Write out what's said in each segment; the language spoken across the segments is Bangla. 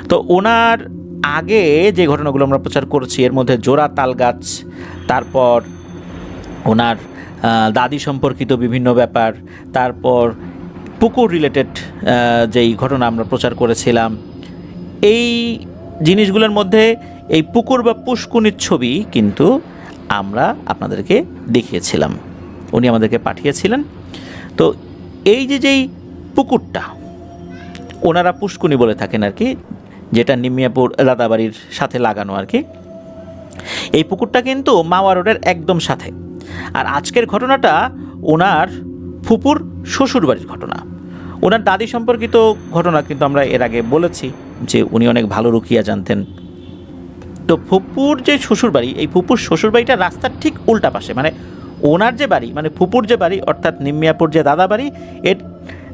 তো ওনার আগে যে ঘটনাগুলো আমরা প্রচার করছি এর মধ্যে জোড়া তাল গাছ, তারপর ওনার দাদি সম্পর্কিত বিভিন্ন ব্যাপার, তারপর পুকুর রিলেটেড যেই ঘটনা আমরা প্রচার করেছিলাম, এই জিনিসগুলোর মধ্যে এই পুকুর বা পুষ্কুনির ছবি কিন্তু আমরা আপনাদেরকে দেখিয়েছিলাম, উনি আমাদেরকে পাঠিয়েছিলেন। তো এই যেই পুকুরটা ওনারা পুষ্কুনি বলে থাকেন আর কি, যেটা নিমিয়াপুর দাদাবাড়ির সাথে লাগানো আর কি, এই পুকুরটা কিন্তু মাওয়া রোডের একদম সাথে। আর আজকের ঘটনাটা ওনার ফুপুর শ্বশুরবাড়ির ঘটনা, ওনার দাদি সম্পর্কিত ঘটনা কিন্তু আমরা এর আগে বলেছি যে উনি অনেক ভালো রুকিয়া জানতেন। তো ফুপুর যে শ্বশুরবাড়ি, এই ফুপুর শ্বশুরবাড়িটা রাস্তার ঠিক উল্টা পাশে, মানে ওনার যে বাড়ি মানে ফুপুর যে বাড়ি অর্থাৎ নিমিয়াপুর যে দাদা বাড়ি, এর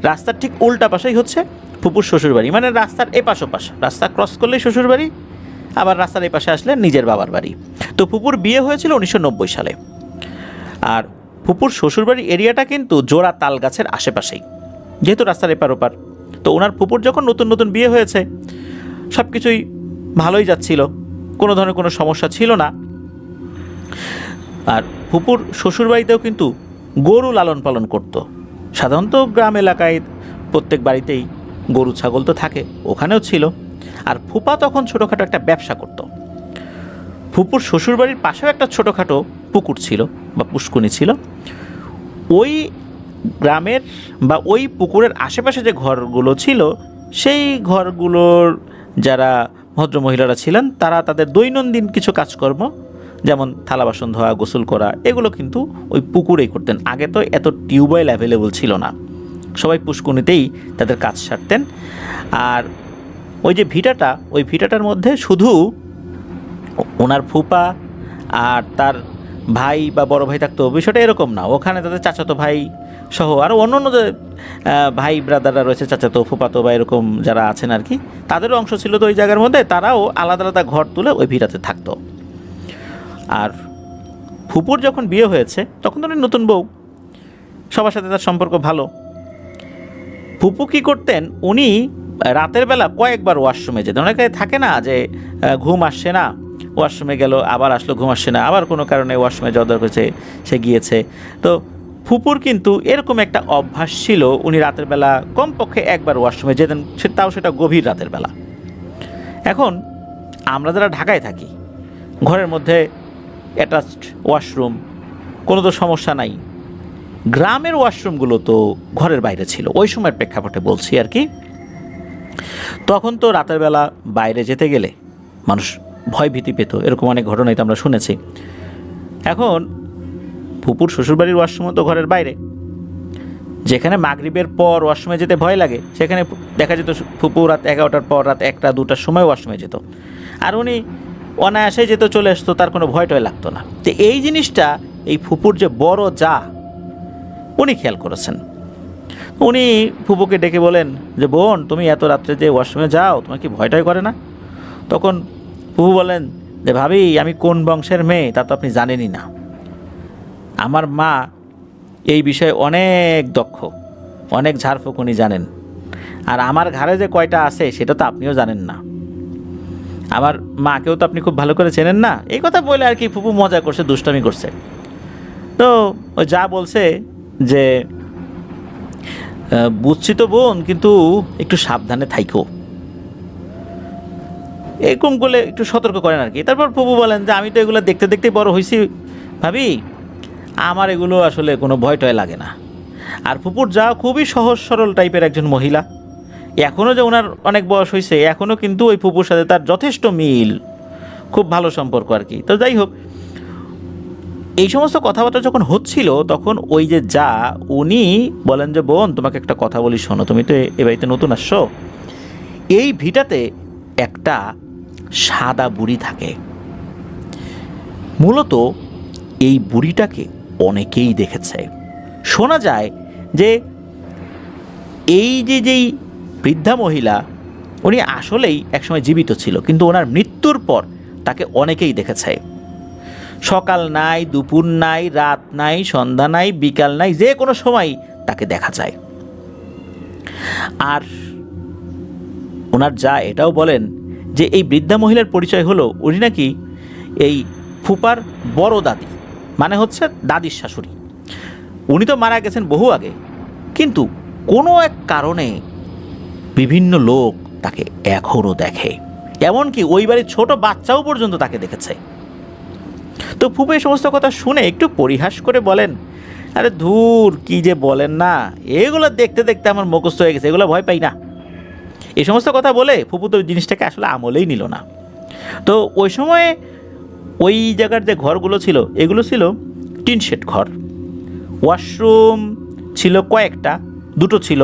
রাস্তার ঠিক উল্টা পাশেই হচ্ছে ফুপুর শ্বশুরবাড়ি। মানে রাস্তার এপাশ ওপাশ, রাস্তা ক্রস করলেই শ্বশুরবাড়ি, আবার রাস্তার এই পাশে আসলে নিজের বাবার বাড়ি। তো ফুপুর বিয়ে হয়েছিল 1990 সালে। আর ফুপুর শ্বশুরবাড়ি এরিয়াটা কিন্তু জোড়া তাল গাছের আশেপাশেই, যেহেতু রাস্তার এপার ওপার। তো ওনার ফুপুর যখন নতুন নতুন বিয়ে হয়েছে সব কিছুই ভালোই যাচ্ছিল, কোনো ধরনের কোনো সমস্যা ছিল না। আর ফুপুর শ্বশুরবাড়িতেও কিন্তু গরু লালন পালন করতো। সাধারণত গ্রাম এলাকায় প্রত্যেক বাড়িতেই গরু ছাগল তো থাকে, ওখানেও ছিল। আর ফুপা তখন ছোটোখাটো একটা ব্যবসা করত। ফুপুর শ্বশুরবাড়ির পাশেও একটা ছোটোখাটো পুকুর ছিল বা পুষ্কুনি ছিল। ওই গ্রামের বা ওই পুকুরের আশেপাশে যে ঘরগুলো ছিল, সেই ঘরগুলোর যারা ভদ্রমহিলারা ছিলেন তারা তাদের দৈনন্দিন কিছু কাজকর্ম, যেমন থালা বাসন ধোয়া, গোসল করা, এগুলো কিন্তু ওই পুকুরেই করতেন। আগে তো এত টিউবওয়েল অ্যাভেলেবল ছিল না, সবাই পুষ্কুনিতেই তাদের কাজ সারতেন। আর ওই যে ভিটাটা, ওই ভিটাটার মধ্যে শুধু ওনার ফুপা আর তার ভাই বা বড় ভাই থাকতো, বিষয়টা এরকম না। ওখানে তাদের চাচাতো ভাই সহ আরও অন্য অন্য যে ভাই ব্রাদাররা রয়েছে, চাচাতো ফুপাতো বা এরকম যারা আছেন আর কি, তাদেরও অংশ ছিল তো ওই জায়গার মধ্যে। তারাও আলাদা আলাদা ঘর তুলে ওই ভিটাতে থাকতো। আর ফুপুর যখন বিয়ে হয়েছে তখন তো উনি নতুন বউ, সবার সাথে তার সম্পর্ক ভালো। ফুপু কী করতেন, উনি রাতের বেলা কয়েকবার ওয়াশরুমে যেতেন। অনেকে থাকে না যে ঘুম আসছে না, ওয়াশরুমে গেল, আবার আসলো, ঘুম আসছে না, আবার কোনো কারণে ওয়াশরুমে যাওয়া দরকার হয়েছে, সে গিয়েছে। তো ফুপুর কিন্তু এরকম একটা অভ্যাস ছিল, উনি রাতের বেলা কমপক্ষে একবার ওয়াশরুমে যেতেন, তাও সেটা গভীর রাতের বেলা। এখন আমরা যারা ঢাকায় থাকি, ঘরের মধ্যে অ্যাটাচড ওয়াশরুম, কোনো তো সমস্যা নাই। গ্রামের ওয়াশরুমগুলো তো ঘরের বাইরে ছিল ওই সময়ের প্রেক্ষাপটে বলছি আর কি। তখন তো রাতের বেলা বাইরে যেতে গেলে মানুষ ভয় ভীতি পেত, এরকম অনেক ঘটনাই তো আমরা শুনেছি। এখন ফুপুর শ্বশুরবাড়ির ওয়াশরুম তো ঘরের বাইরে, যেখানে মাগরিবের পর ওয়াশরুমে যেতে ভয় লাগে, সেখানে দেখা যেত ফুপু রাত 11টার পর রাত 1টা 2টার সময় ওয়াশরুমে যেত। আর উনি অনায়াসে যেত, চলে আসতো, তার কোনো ভয় টয় লাগতো না। তো এই জিনিসটা এই ফুপুর যে বড় যা, উনি খেয়াল করেছেন। উনি ফুপুকে ডেকে বলেন যে, বোন, তুমি এত রাত্রে যে ওয়াশরুমে যাও, তোমার কি ভয়টাই করে না? তখন ফুপু বলেন যে, ভাবি, আমি কোন বংশের মেয়ে তা তো আপনি জানেনই না। আমার মা এই বিষয়ে অনেক দক্ষ, অনেক ঝাড়ফুঁক উনি জানেন। আর আমার ঘাড়ে যে কয়টা আছে সেটা তো আপনিও জানেন না। আমার মাকেও তো আপনি খুব ভালো করে চেনেন না। এই কথা বলে আর কি ফুপু মজা করছে, দুষ্টামি করছে। তো ওই যা বলছে যে, বুঝছি তো বোন, কিন্তু একটু সাবধানে থাইকো, এরকম করলে একটু সতর্ক করেন আর কি। তারপর ফুপু বলেন যে, আমি তো এগুলো দেখতে দেখতেই বড় হয়েছি ভাবি, আমার এগুলো আসলে কোনো ভয় টয় লাগে না। আর ফুপুর যা খুবই সহজ সরল টাইপের একজন মহিলা, এখনও যে ওনার অনেক বয়স হয়েছে, এখনও কিন্তু ওই ফুপুর সাথে তার যথেষ্ট মিল, খুব ভালো সম্পর্ক আর কি। তো যাই হোক, এই সমস্ত কথাবার্তা যখন হচ্ছিল তখন ওই যে যা, উনি বলেন যে, বোন, তোমাকে একটা কথা বলি, শোনো, তুমি তো এ বাড়িতে নতুন আসছো, এই ভিটাতে একটা সাদা বুড়ি থাকে। মূলত এই বুড়িটাকে অনেকেই দেখেছে। শোনা যায় যে এই যেই বৃদ্ধা মহিলা, উনি আসলেই একসময় জীবিত ছিল, কিন্তু ওনার মৃত্যুর পর তাকে অনেকেই দেখেছে। সকাল নাই, দুপুর নাই, রাত নাই, সন্ধ্যা নাই, বিকাল নাই, যে কোনো সময় তাকে দেখা যায়। আর ওনার যা এটাও বলেন যে এই বৃদ্ধা মহিলার পরিচয় হলো উনি নাকি এই ফুপার বড় দাদি, মানে হচ্ছে দাদির শাশুড়ি। উনি তো মারা গেছেন বহু আগে, কিন্তু কোনো এক কারণে বিভিন্ন লোক তাকে এখনও দেখে, এমনকি ওই বাড়ির ছোট বাচ্চাও পর্যন্ত তাকে দেখেছে। তো ফুপু এই সমস্ত কথা শুনে একটু পরিহাস করে বলেন, আরে ধুর, কি যে বলেন না, এগুলো দেখতে দেখতে আমার মুখস্থ হয়ে গেছে, এগুলো ভয় পাই না। এই সমস্ত কথা বলে ফুপু তো জিনিসটাকে আসলে আমলেই নিল না। তো ওই সময়ে ওই জায়গার যে ঘরগুলো ছিল এগুলো ছিল টিন শেড ঘর। ওয়াশরুম ছিল কয়েকটা, দুটো ছিল।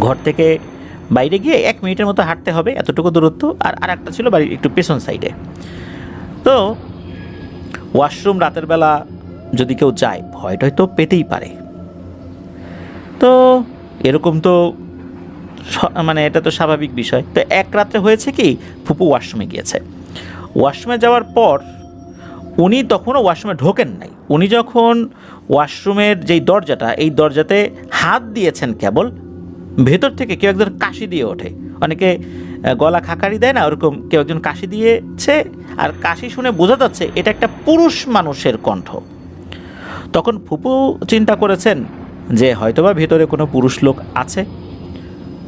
ঘর থেকে বাইরে গিয়ে 1 মিনিটের মতো হাঁটতে হবে, এতটুকু দূরত্ব। আর একটা ছিল বাড়ির একটু পেছন সাইডে। তো ওয়াশরুম রাতের বেলা যদি কেউ যায়, ভয়টা হয়তো পেতেই পারে। তো এরকম তো মানে এটা তো স্বাভাবিক বিষয়। তো এক রাত্রে হয়েছে কি, ফুপু ওয়াশরুমে গিয়েছে। ওয়াশরুমে যাওয়ার পর উনি তখনও ওয়াশরুমে ঢোকেন নাই। উনি যখন ওয়াশরুমের যেই দরজাটা, এই দরজাতে হাত দিয়েছেন কেবল, ভেতর থেকে কেউ একজন কাশি দিয়ে ওঠে। অনেকে গলা খাকারি দেয় না, ওরকম কেউ একজন কাশি দিয়েছে। আর কাশি শুনে বোঝা যাচ্ছে এটা একটা পুরুষ মানুষের কণ্ঠ। তখন ফুপু চিন্তা করেছেন যে হয়তোবা ভেতরে কোনো পুরুষ লোক আছে।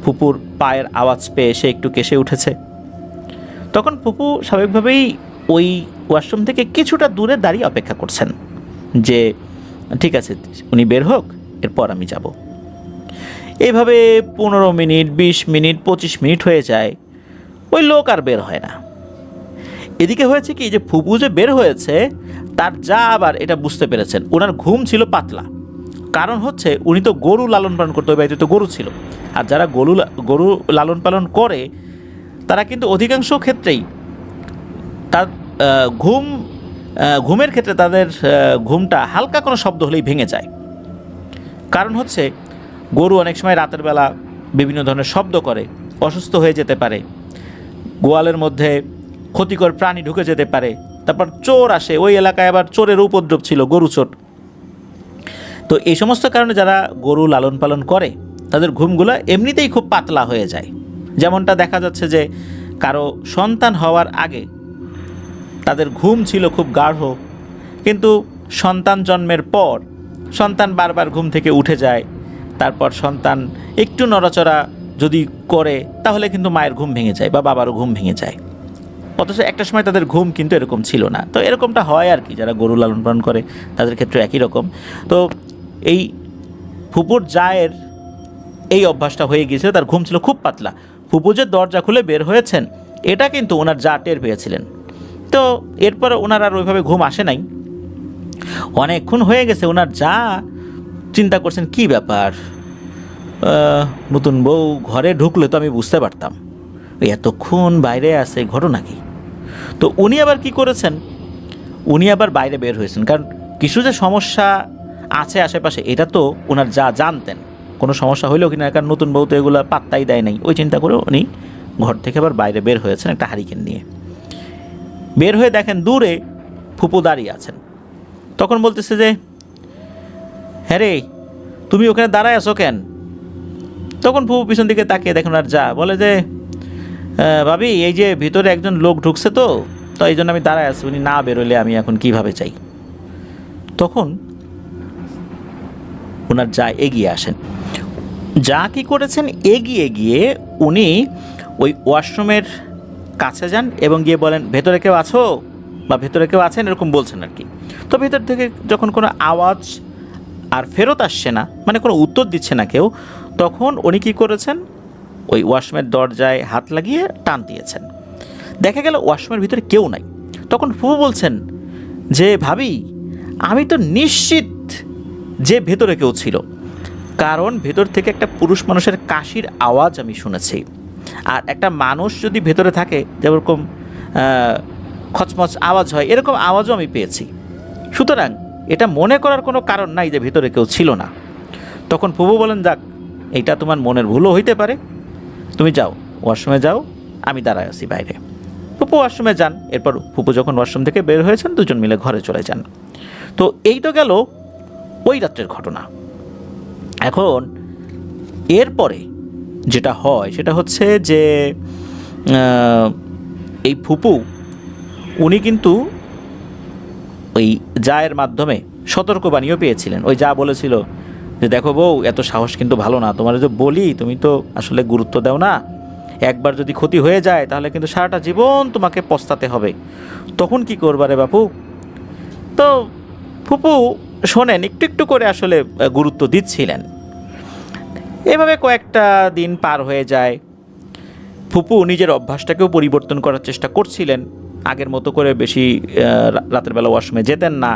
ফুপুর পায়ের আওয়াজ পেয়ে সে একটু কেশে উঠেছে। তখন ফুপু স্বাভাবিকভাবেই ওই ওয়াশরুম থেকে কিছুটা দূরে দাঁড়িয়ে অপেক্ষা করছেন যে ঠিক আছে, উনি বের হোক, এরপর আমি যাব। এইভাবে 15 মিনিট, 20 মিনিট, 25 মিনিট হয়ে যায়, ওই লোক আর বের হয় না। এদিকে হয়েছে কি, যে ফুপু যে বের হয়েছে তার যা আবার এটা বুঝতে পেরেছেন, ওনার ঘুম ছিল পাতলা। কারণ হচ্ছে উনি তো গরু লালন পালন করতে, ওই বাড়িতে তো গরু ছিল। আর যারা গরু লালন পালন করে তারা কিন্তু অধিকাংশ ক্ষেত্রেই তার ঘুমের ক্ষেত্রে তাদের ঘুমটা হালকা কোনো শব্দ হলেই ভেঙে যায়। কারণ হচ্ছে গরু অনেক সময় রাতের বেলা বিভিন্ন ধরনের শব্দ করে, অসুস্থ হয়ে যেতে পারে, গোয়ালের মধ্যে ক্ষতিকর প্রাণী ঢুকে যেতে পারে, তারপর চোর আসে। ওই এলাকায় আবার চোরের উপদ্রব ছিল, গরু চোর। তো এই সমস্ত কারণে যারা গরু লালন পালন করে তাদের ঘুমগুলো এমনিতেই খুব পাতলা হয়ে যায়। যেমনটা দেখা যাচ্ছে যে কারো সন্তান হওয়ার আগে তাদের ঘুম ছিল খুব গাঢ়, কিন্তু সন্তান জন্মের পর সন্তান বারবার ঘুম থেকে উঠে যায়। তারপর সন্তান একটু নড়াচড়া যদি করে তাহলে কিন্তু মায়ের ঘুম ভেঙে যায় বা বাবারও ঘুম ভেঙে যায়। অথচ একটা সময় তাদের ঘুম কিন্তু এরকম ছিল না। তো এরকমটা হয় আর কি, যারা গরু লালন পালন করে তাদের ক্ষেত্রে একই রকম। তো এই ফুপুর জায়ের এই অভ্যাসটা হয়ে গিয়েছিল, তার ঘুম ছিল খুব পাতলা। ফুপু যে দরজা খুলে বের হয়েছেন এটা কিন্তু ওনার যা টের পেয়েছিলেন। তো এরপর ওনার আর ওইভাবে ঘুম আসে নাই। অনেকক্ষণ হয়ে গেছে, ওনার যা চিন্তা করছেন কি ব্যাপার, নতুন বউ ঘরে ঢুকলে তো আমি বুঝতে পারতাম, এতক্ষণ বাইরে আছে, ঘটনা কি। তো উনি আবার কি করেছেন, উনি আবার বাইরে বের হয়েছেন। কারণ কিছু যে সমস্যা আছে আশেপাশে এটা তো ওনার যা জানতেন। কোনো সমস্যা হইলেও কিনা, কারণ নতুন বউ তো এগুলো পাত্তাই দেয় নাই, ওই চিন্তা করে উনি ঘর থেকে আবার বাইরে বের হয়েছেন একটা হারিকেন নিয়ে। বের হয়ে দেখেন দূরে ফুপু দাঁড়িয়ে আছেন। তখন বলতেছে যে হ্যাঁ রে, তুমি ওখানে দাঁড়ায় আছো কেন? তখন ফুপু পিছন দিকে তাকিয়ে দেখুন আর যা বলে যে ভাবি, এই যে ভিতরে একজন লোক ঢুকছে, তো এই জন্য আমি দাঁড়ায় আছি, উনি না বেরোলে আমি এখন কিভাবে চাই। তখন ওনার যা এগিয়ে আসেন। যা কি করেছেন, এগিয়ে গিয়ে উনি ওই ওয়াশরুমের কাছে যান এবং গিয়ে বলেন, ভেতরে কেউ আছো বা ভেতরে কেউ আছেন, এরকম বলছেন আর কি। তো ভেতর থেকে যখন কোনো আওয়াজ আর ফেরত আসছে না, মানে কোনো উত্তর দিচ্ছে না কেউ, তখন উনি কী করেছেন, ওই ওয়াশরুমের দরজায় হাত লাগিয়ে টান দিয়েছেন। দেখা গেল ওয়াশরুমের ভিতরে কেউ নাই। তখন ফুপু বলছেন যে ভাবি, আমি তো নিশ্চিত যে ভেতরে কেউ ছিল, কারণ ভেতর থেকে একটা পুরুষ মানুষের কাশির আওয়াজ আমি শুনেছি। আর একটা মানুষ যদি ভেতরে থাকে, যেরকম খচমচ আওয়াজ হয়, এরকম আওয়াজও আমি পেয়েছি। সুতরাং এটা মনে করার কোনো কারণ নাই যে ভেতরে কেউ ছিল না। তখন ফুপু বলেন, যাক, এইটা তোমার মনের ভুলও হইতে পারে, তুমি যাও, ওয়াশরুমে যাও, আমি দাঁড়ায় আছি বাইরে। ফুপু ওয়াশরুমে যান। এরপর ফুপু যখন ওয়াশরুম থেকে বের হয়েছেন, দুজন মিলে ঘরে চলে যান। তো এই তো গেল ওই রাত্রের ঘটনা। এখন এরপরে যেটা হয় সেটা হচ্ছে যে এই ফুপু উনি কিন্তু ওই জায়ের মাধ্যমে সতর্কবাণীও পেয়েছিলেন। ওই যা বলেছিল যে দেখো বউ, এত সাহস কিন্তু ভালো না, তোমার যে বলি তুমি তো আসলে গুরুত্ব দাও না, একবার যদি ক্ষতি হয়ে যায় তাহলে কিন্তু সারাটা জীবন তোমাকে পস্তাতে হবে, তখন কি করবা রে বাপু। তো ফুপু শোনেন, একটু একটু করে আসলে গুরুত্ব দিচ্ছিলেন। এভাবে কয়েকটা দিন পার হয়ে যায়। ফুপু নিজের অভ্যাসটাকেও পরিবর্তন করার চেষ্টা করছিলেন। আগের মতো করে বেশি রাতের বেলা ওয়াশরুমে যেতেন না।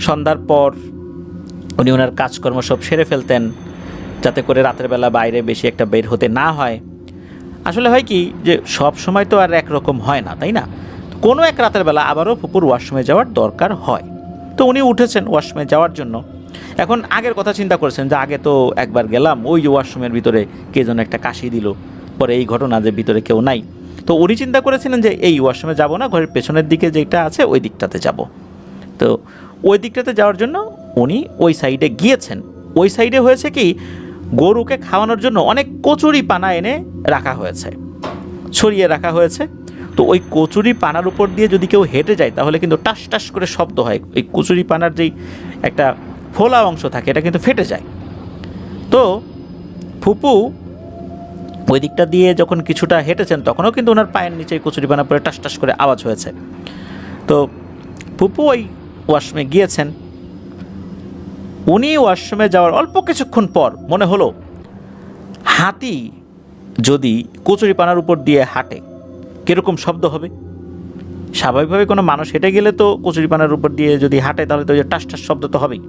সন্ধ্যার পর উনি ওনার কাজকর্ম সব সেরে ফেলতেন, যাতে করে রাতের বেলা বাইরে বেশি একটা বের হতে না হয়। আসলে হয় কি যে সব সময় তো আর একরকম হয় না, তাই না? কোনো এক রাতের বেলা আবারও ফুপুর ওয়াশরুমে যাওয়ার দরকার হয়। তো উনি উঠেছেন ওয়াশরুমে যাওয়ার জন্য। এখন আগের কথা চিন্তা করেছেন যে আগে তো একবার গেলাম, ওই যে ওয়াশরুমের ভিতরে কে যেন একটা কাশি দিল, পরে এই ঘটনা যে ভিতরে কেউ নাই। তো উনি চিন্তা করেছিলেন যে এই ওয়াশরুমে যাব না, ঘরের পেছনের দিকে যেটা আছে ওই দিকটাতে যাব। তো ওই দিকটাতে যাওয়ার জন্য উনি ওই সাইডে গিয়েছেন। ওই সাইডে হয়েছে কি, গরুকে খাওয়ানোর জন্য অনেক কচুরি পানা এনে রাখা হয়েছে, ছড়িয়ে রাখা হয়েছে। তো ওই কচুরি পানার উপর দিয়ে যদি কেউ হেঁটে যায় তাহলে কিন্তু টাস টাস করে শব্দ হয়। ওই কচুরি পানার যেই একটা ফোলা অংশ থাকে এটা কিন্তু ফেটে যায়। তো ফুপু ওই দিকটা দিয়ে যখন কিছুটা হেঁটেছেন তখনও কিন্তু ওনার পায়ের নিচে কচুরি পানা পরে টাস টাস করে আওয়াজ হয়েছে। তো ফুপু ওই ওয়াশরুমে গিয়েছেন। উনি ওয়াশরুমে যাওয়ার অল্প কিছুক্ষণ পর মনে হলো, হাতি যদি কচুরিপানার উপর দিয়ে হাঁটে কীরকম শব্দ হবে। স্বাভাবিকভাবে কোনো মানুষ হেঁটে গেলে তো কচুরিপানার উপর দিয়ে যদি হাঁটে তাহলে তো টাস টাস শব্দ তো হবেই,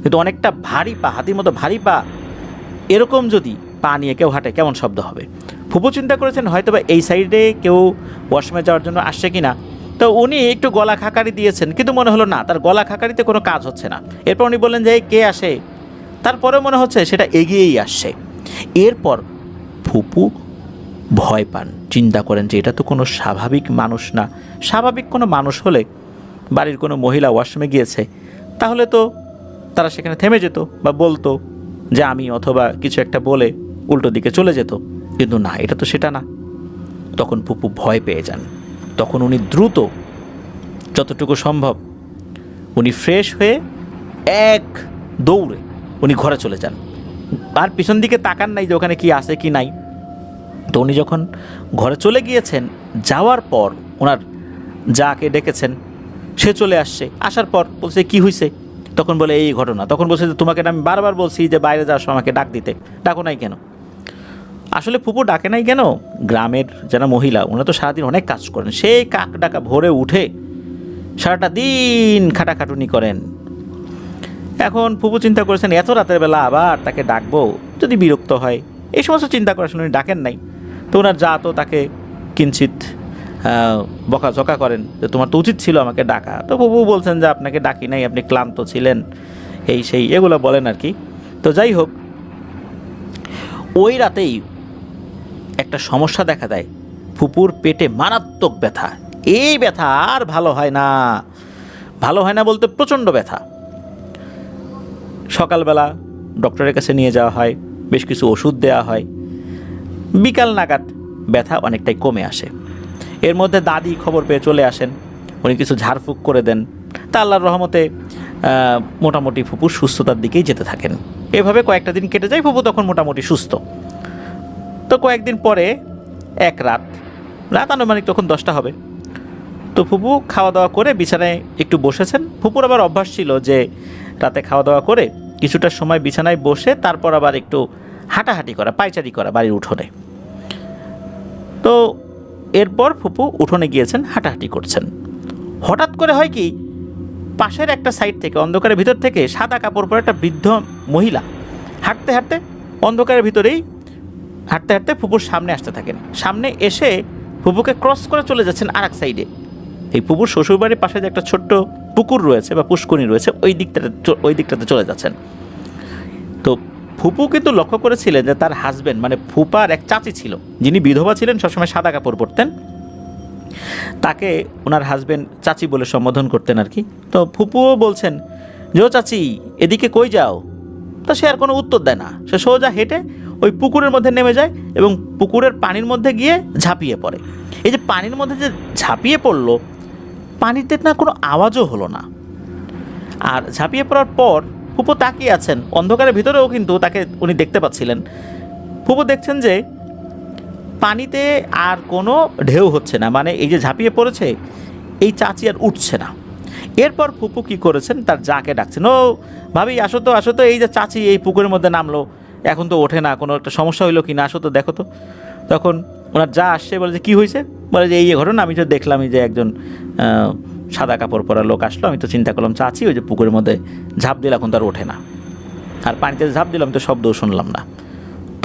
কিন্তু অনেকটা ভারী পা, হাতির মতো ভারী পা, এরকম যদি পা নিয়ে কেউ হাঁটে কেমন শব্দ হবে। ফুপু চিন্তা করেছেন হয়তো বা এই সাইডে কেউ ওয়াশরুমে যাওয়ার জন্য আসছে কি না। তো উনি একটু গলা খাকারি দিয়েছেন, কিন্তু মনে হলো না, তার গলা খাকারিতে কোনো কাজ হচ্ছে না। এরপর উনি বললেন যে কে আসে, তারপরে মনে হচ্ছে সেটা এগিয়েই আসছে। এরপর ফুপু ভয় পান, চিন্তা করেন যে এটা তো কোনো স্বাভাবিক মানুষ না। স্বাভাবিক কোনো মানুষ হলে বাড়ির কোনো মহিলা ওয়াশরুমে গিয়েছে তাহলে তো তারা সেখানে থেমে যেত বা বলতো যে আমি, অথবা কিছু একটা বলে উল্টো দিকে চলে যেত, কিন্তু না, এটা তো সেটা না। তখন ফুপু ভয় পেয়ে যান। তখন উনি দ্রুত যতটুকু সম্ভব উনি ফ্রেশ হয়ে এক দৌড়ে উনি ঘরে চলে যান। আর পিছন দিকে তাকান নাই যে ওখানে কি আছে কি নাই। তো উনি যখন ঘরে চলে গিয়েছেন, যাওয়ার পর ওনার যাকে ডেকেছেন সে চলে আসছে। আসার পর বলছে কি হয়েছে, তখন বলে এই ঘটনা। তখন বলছে যে তোমাকে আমি বারবার বলছি যে বাইরে যাওয়ার সময় আমাকে ডাক দিতে, ডাকো নাই কেন। আসলে ফুপু ডাকে নাই কেন, গ্রামের যারা মহিলা ওনারা তো সারাদিন অনেক কাজ করেন, সেই কাক ডাকা ভোরে উঠে সারাটা দিন খাটাখাটুনি করেন। এখন ফুপু চিন্তা করেছেন এত রাতের বেলা আবার তাকে ডাকবো, যদি বিরক্ত হয়, এই সমস্ত চিন্তা করে আসলে উনি ডাকেন নাই। তো ওনার যা তো তাকে কিঞ্চিত বকাঝকা করেন যে তোমার তো উচিত ছিল আমাকে ডাকা। তো ফুপু বলছেন যে আপনাকে ডাকি নাই, আপনি ক্লান্ত ছিলেন, এই সেই এগুলো বলেন আর কি। তো যাই হোক, ওই রাতেই একটা সমস্যা দেখা দেয়, ফুপুর পেটে মারাত্মক ব্যথা। এই ব্যথা আর ভালো হয় না, ভালো হয় না বলতে প্রচণ্ড ব্যথা। সকালবেলা ডক্টরের কাছে নিয়ে যাওয়া হয়, বেশ কিছু ওষুধ দেওয়া হয়, বিকাল নাগাদ ব্যথা অনেকটাই কমে আসে। এর মধ্যে দাদি খবর পেয়ে চলে আসেন, উনি কিছু ঝাড়ফুঁক করে দেন। তা আল্লাহর রহমতে মোটামুটি ফুপু সুস্থতার দিকেই যেতে থাকেন। এভাবে কয়েকটা দিন কেটে যায়, ফুপু তখন মোটামুটি সুস্থ। তো কয়েকদিন পরে এক রাত আনুমানিক তখন 10টা হবে। তো ফুপু খাওয়া দাওয়া করে বিছানায় একটু বসেছেন। ফুপুর আবার অভ্যাস ছিল যে রাতে খাওয়া দাওয়া করে কিছুটা সময় বিছানায় বসে তারপর আবার একটু হাঁটাহাঁটি করা, পায়চারি করা বাড়ির উঠোনে। তো এরপর ফুপু উঠোনে গিয়েছেন, হাঁটাহাঁটি করছেন। হঠাৎ করে হয় কি, পাশের একটা সাইড থেকে অন্ধকারের ভিতর থেকে সাদা কাপড় পরে একটা বৃদ্ধ মহিলা হাঁটতে হাঁটতে অন্ধকারের ভিতরেই হাঁটতে হাঁটতে ফুপুর সামনে আসতে থাকেন। সামনে এসে ফুপুকে ক্রস করে চলে যাচ্ছেন আর এক সাইডে। এই ফুপুর শ্বশুরবাড়ির পাশে যে একটা ছোট্ট পুকুর রয়েছে বা পুষ্করণী রয়েছে, ওই দিকটাতে চলে যাচ্ছেন। তো ফুপু কিন্তু লক্ষ্য করেছিলেন যে তার হাজব্যান্ড মানে ফুপার এক চাচি ছিল, যিনি বিধবা ছিলেন, সবসময় সাদা কাপড় পরতেন, তাকে ওনার হাজব্যান্ড চাচি বলে সম্বোধন করতেন আর কি। তো ফুপুও বলছেন যে ও চাচি এদিকে কই যাও। তো সে আর কোনো উত্তর দেয় না, সে সোজা হেঁটে ওই পুকুরের মধ্যে নেমে যায় এবং পুকুরের পানির মধ্যে গিয়ে ঝাঁপিয়ে পড়ে। এই যে পানির মধ্যে যে ঝাঁপিয়ে পড়লো, পানিতে না কোনো আওয়াজও হলো না। আর ঝাঁপিয়ে পড়ার পর ফুপু তাকিয়ে আছেন, অন্ধকারের ভিতরেও কিন্তু তাকে উনি দেখতে পাচ্ছিলেন। ফুপু দেখছেন যে পানিতে আর কোনো ঢেউ হচ্ছে না, মানে এই যে ঝাঁপিয়ে পড়েছে এই চাচি আর উঠছে না। এরপর ফুপু কী করেছেন, তার যাকে ডাকছেন, ও ভাবি আসো তো আসো তো, এই যে চাচি এই পুকুরের মধ্যে নামলো, এখন তো ওঠে না, কোনো একটা সমস্যা হইলো কি না, আসো তো দেখো তো। তখন ওনার যা আসছে, বলে যে কী হয়েছে, বলে যে এই ঘটনা, আমি তো দেখলাম এই যে একজন সাদা কাপড় পরা লোক আসলো, আমি তো চিন্তা করলাম চাচি ওই যে পুকুরের মধ্যে ঝাঁপ দিল, এখন তো আর ওঠে না, আর পানিতে ঝাঁপ দিলাম তো শব্দও শুনলাম না।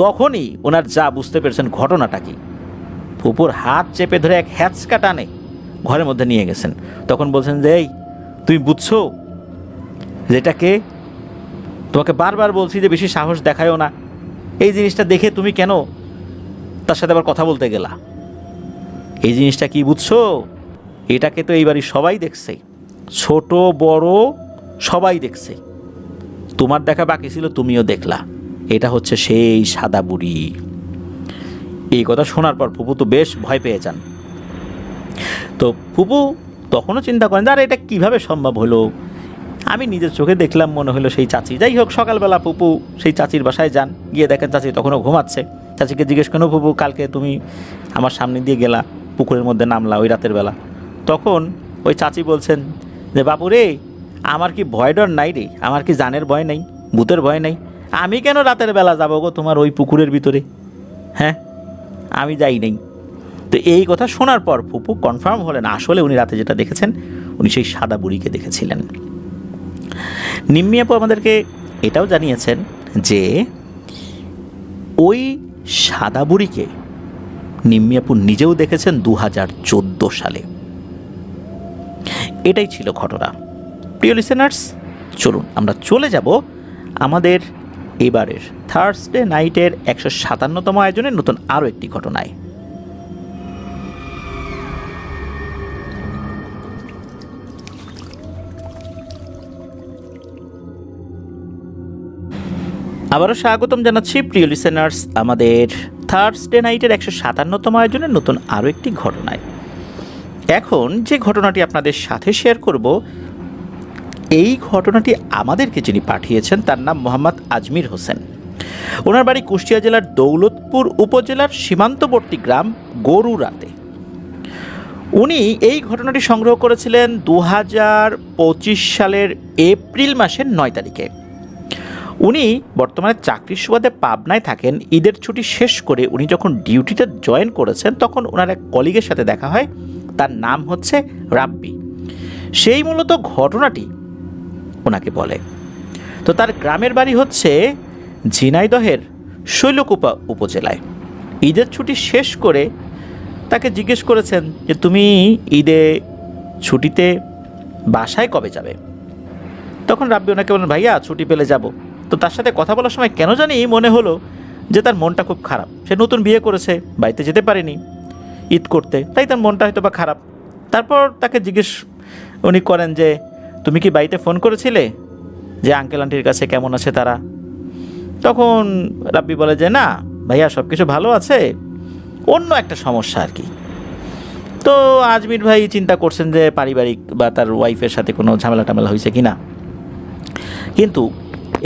তখনই ওনার যা বুঝতে পেরেছেন ঘটনাটা কি, ফুপুর হাত চেপে ধরে এক হ্যাঁচকা টানে ঘরের মধ্যে নিয়ে গেছেন। তখন বলছেন যে এই তুমি বুঝছো যেটাকে, তোমাকে বারবার বলছি যে বেশি সাহস দেখায়ও না, এই জিনিসটা দেখে তুমি কেন তার সাথে আবার কথা বলতে গেলা? এই জিনিসটা কি বুঝছো? এটাকে তো এই বাড়ির সবাই দেখছে, ছোট বড় সবাই দেখছে, তোমার দেখা বাকি ছিল, তুমিও দেখলা, এটা হচ্ছে সেই সাদা বুড়ি। এই কথা শোনার পর ফুপু তো বেশ ভয় পেয়ে যান। তো ফুপু তখনও চিন্তা করেন, আর এটা কিভাবে সম্ভব হলো, আমি নিজের চোখে দেখলাম, মনে হলো সেই চাচি। যাই হোক, সকালবেলা ফুপু সেই চাচির বাসায় যান, গিয়ে দেখেন চাচি তখনও ঘুমাচ্ছে। চাচিকে জিজ্ঞেস করেন, ফুপু কালকে তুমি আমার সামনে দিয়ে গেলা, পুকুরের মধ্যে নামলা ওই রাতের বেলা। তখন ওই চাচি বলছেন যে বাপু রে, আমার কি ভয় ডর নাই রে, আমার কি জানের ভয় নাই, ভূতের ভয় নাই, আমি কেন রাতের বেলা যাবো গো তোমার ওই পুকুরের ভিতরে, হ্যাঁ আমি যাই নাই। তো এই কথা শোনার পর ফুপু কনফার্ম হলেন আসলে উনি রাতে যেটা দেখেছেন উনি সেই সাদা বুড়িকে দেখেছিলেন। নিম্মি আপু আমাদেরকে এটাও জানিয়েছেন যে ওই সাদা বুড়িকে নিম্মি আপু নিজেও দেখেছেন 2014 সালে। এটাই ছিল ঘটনা। প্রিয় লিসেনার্স, চলুন আমরা চলে যাব আমাদের এবারের থার্সডে নাইটের 157তম আয়োজনের নতুন আরও একটি ঘটনায়। আবারও স্বাগতম জানাচ্ছি প্রিয় লিসেনার্স আমাদের থার্সডে নাইটের 157তম আয়োজনের নতুন আরও একটি ঘটনায়। এখন যে ঘটনাটি আপনাদের সাথে শেয়ার করব, এই ঘটনাটি আমাদেরকে যিনি পাঠিয়েছেন তার নাম মোহাম্মদ আজমির হোসেন। ওনার বাড়ি কুষ্টিয়া জেলার দৌলতপুর উপজেলার সীমান্তবর্তী গ্রাম গরুরাতে। উনি এই ঘটনাটি সংগ্রহ করেছিলেন 2025 সালের এপ্রিল মাসের 9 তারিখে। উনি বর্তমানে চাকরির সুবাদে পাবনায় থাকেন। ঈদের ছুটি শেষ করে উনি যখন ডিউটিতে জয়েন করেছেন তখন ওনার এক কলিগের সাথে দেখা হয়, তার নাম হচ্ছে রাব্বি। সেই মূলত ঘটনাটি ওনাকে বলে। তো তার গ্রামের বাড়ি হচ্ছে ঝিনাইদহের শৈলকুপা উপজেলায়। ঈদের ছুটি শেষ করে তাকে জিজ্ঞেস করেছেন যে তুমি ঈদে ছুটিতে বাসায় কবে যাবে? তখন রাব্বি ওনাকে বলেন ভাইয়া ছুটি পেলে যাব। তো তার সাথে কথা বলার সময় কেন জানি মনে হলো যে তার মনটা খুব খারাপ। সে নতুন বিয়ে করেছে, বাড়িতে যেতে পারেনি ঈদ করতে, তাই তার মনটা হয়তো বা খারাপ। তারপর তাকে জিজ্ঞেস উনি করেন যে তুমি কি বাড়িতে ফোন করেছিলে যে আঙ্কেল আন্টির কাছে কেমন আছে তারা? তখন রাব্বি বলে যে না ভাইয়া সব কিছু ভালো আছে, অন্য একটা সমস্যা আর কি। তো আজমির ভাই চিন্তা করছেন যে পারিবারিক বা তার ওয়াইফের সাথে কোনো ঝামেলা টামেলা হয়েছে কি না। কিন্তু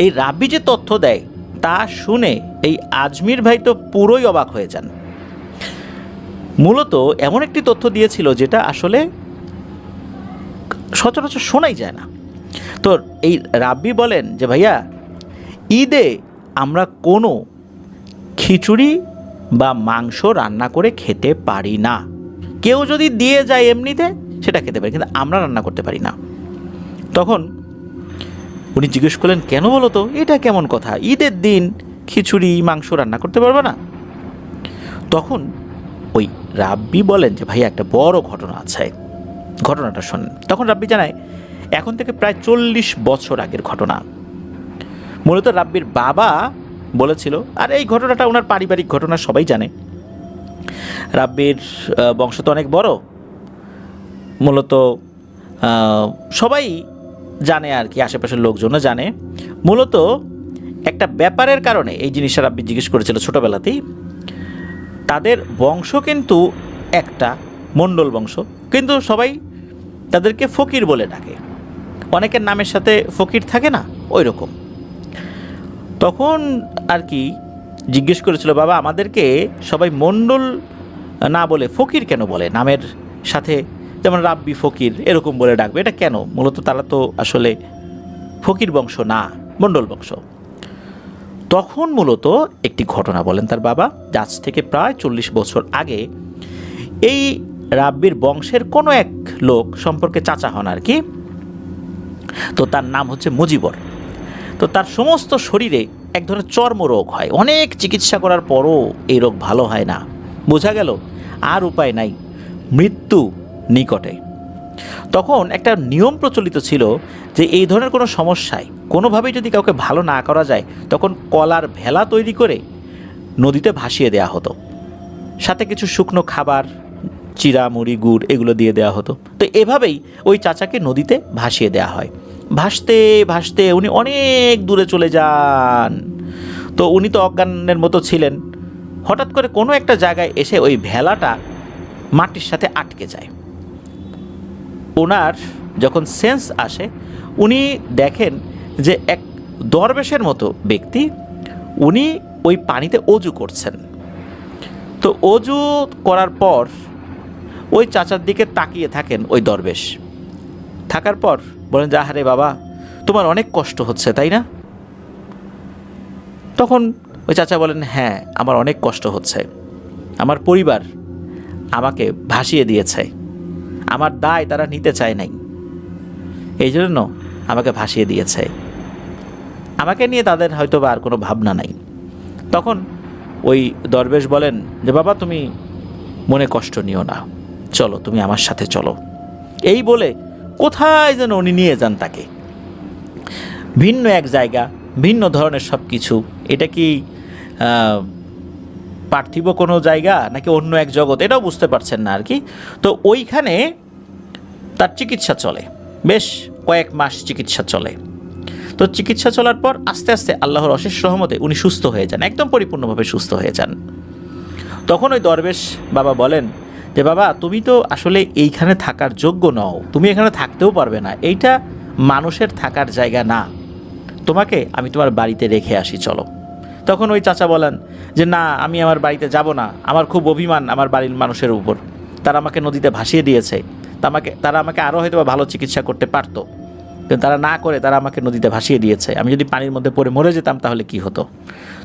এই রাব্বি যে তথ্য দেয় তা শুনে এই আজমির ভাই তো পুরোই অবাক হয়ে যান। মূলত এমন একটি তথ্য দিয়েছিল যেটা আসলে সচরাচর শোনাই যায় না। তো এই রাব্বি বলেন যে ভাইয়া ঈদে আমরা কোনো খিচুড়ি বা মাংস রান্না করে খেতে পারি না। কেউ যদি দিয়ে যায় এমনিতে সেটা খেতে পারি, কিন্তু আমরা রান্না করতে পারি না। তখন উনি জিজ্ঞেস করলেন কেন বলো তো, এটা কেমন কথা, ঈদের দিন খিচুড়ি মাংস রান্না করতে পারবে না? তখন ওই রাব্বি বলেন যে ভাইয়া একটা বড় ঘটনা আছে, ঘটনাটা শোনেন। তখন রাব্বি জানায় এখন থেকে প্রায় 40 বছর আগের ঘটনা। মূলত রাব্বির বাবা বলেছিল, আর এই ঘটনাটা ওনার পারিবারিক ঘটনা, সবাই জানে। রাব্বির বংশ তো অনেক বড়, মূলত সবাই জানে আর কি, আশেপাশের লোকজনও জানে। মূলত একটা ব্যাপারের কারণে এই জিনিসটা রাব্বি জিজ্ঞেস করেছিল ছোটোবেলাতেই। তাদের বংশ কিন্তু একটা মণ্ডল বংশ, কিন্তু সবাই তাদেরকে ফকির বলে ডাকে, অনেকের নামের সাথে ফকির থাকে না, ওই রকম। তখন আর কি জিজ্ঞেস করেছিল, বাবা আমাদেরকে সবাই মণ্ডল না বলে ফকির কেন বলে, নামের সাথে যেমন রাব্বি ফকির এরকম বলে ডাকবে, এটা কেন? মূলত তারা তো আসলে ফকির বংশ না, মণ্ডল বংশ। তখন মূলত একটি ঘটনা বলেন তার বাবা, আজ থেকে প্রায় 40 বছর আগে এই রাব্বির বংশের কোনো এক লোক সম্পর্কে চাচা হন আর কি। তো তার নাম হচ্ছে মুজিবর। তো তার সমস্ত শরীরে এক ধরনের চর্মরোগ হয়, অনেক চিকিৎসা করার পরও এই রোগ ভালো হয় না। বোঝা গেল আর উপায় নাই, মৃত্যু নিকটে। তখন একটা নিয়ম প্রচলিত ছিল যে এই ধরনের কোনো সমস্যায় কোনোভাবেই যদি কাউকে ভালো না করা যায়, তখন কলার ভেলা তৈরি করে নদীতে ভাসিয়ে দেওয়া হতো, সাথে কিছু শুকনো খাবার, চিরা, মুড়ি, গুড় এগুলো দিয়ে দেওয়া হতো। তো এভাবেই ওই চাচাকে নদীতে ভাসিয়ে দেওয়া হয়। ভাসতে ভাসতে উনি অনেক দূরে চলে যান। তো উনি তো অজ্ঞানের মতো ছিলেন। হঠাৎ করে কোনো একটা জায়গায় এসে ওই ভেলাটা মাটির সাথে আটকে যায়। ওনার যখন সেন্স আসে, উনি দেখেন যে এক দরবেশের মতো ব্যক্তি, উনি ওই পানিতে অজু করছেন। তো অজু করার পর ওই চাচার দিকে তাকিয়ে থাকেন ওই দরবেশ। থাকার পর বলেন যে, আহারে বাবা, তোমার অনেক কষ্ট হচ্ছে তাই না? তখন ওই চাচা বলেন, হ্যাঁ আমার অনেক কষ্ট হচ্ছে, আমার পরিবার আমাকে ভাসিয়ে দিয়েছে, আমার দায় তারা নিতে চায় নাই, এই জন্য আমাকে ভাসিয়ে দিয়েছে, আমাকে নিয়ে তাদের হয়তো বা আর কোনো ভাবনা নাই। তখন ওই দরবেশ বলেন যে, বাবা তুমি মনে কষ্ট নিও না, চলো তুমি আমার সাথে চলো। এই বলে কোথায় যেন উনি নিয়ে যান তাকে, ভিন্ন এক জায়গা, ভিন্ন ধরনের সব কিছু। এটা কি পার্থিব কোনো জায়গা নাকি অন্য এক জগৎ, এটাও বুঝতে পারছেন না আর কি। তো ওইখানে তার চিকিৎসা চলে, বেশ কয়েক মাস চিকিৎসা চলে। তো চিকিৎসা চলার পর আস্তে আস্তে আল্লাহর অশেষ রহমতে উনি সুস্থ হয়ে যান, একদম পরিপূর্ণভাবে সুস্থ হয়ে যান। তখন ওই দরবেশ বাবা বলেন যে, বাবা তুমি তো আসলে এইখানে থাকার যোগ্য নও, তুমি এখানে থাকতেও পারবে না, এইটা মানুষের থাকার জায়গা না, তোমাকে আমি তোমার বাড়িতে রেখে আসি, চলো। তখন ওই চাচা বলেন যে, না আমি আমার বাড়িতে যাব না, আমার খুব অভিমান আমার বাড়ির মানুষের উপর, তারা আমাকে নদীতে ভাসিয়ে দিয়েছে, তারা আমাকে আরও হয়তো ভালো চিকিৎসা করতে পারতো, কিন্তু তারা না করে তারা আমাকে নদীতে ভাসিয়ে দিয়েছে, আমি যদি পানির মধ্যে পড়ে মরে যেতাম তাহলে কি হতো?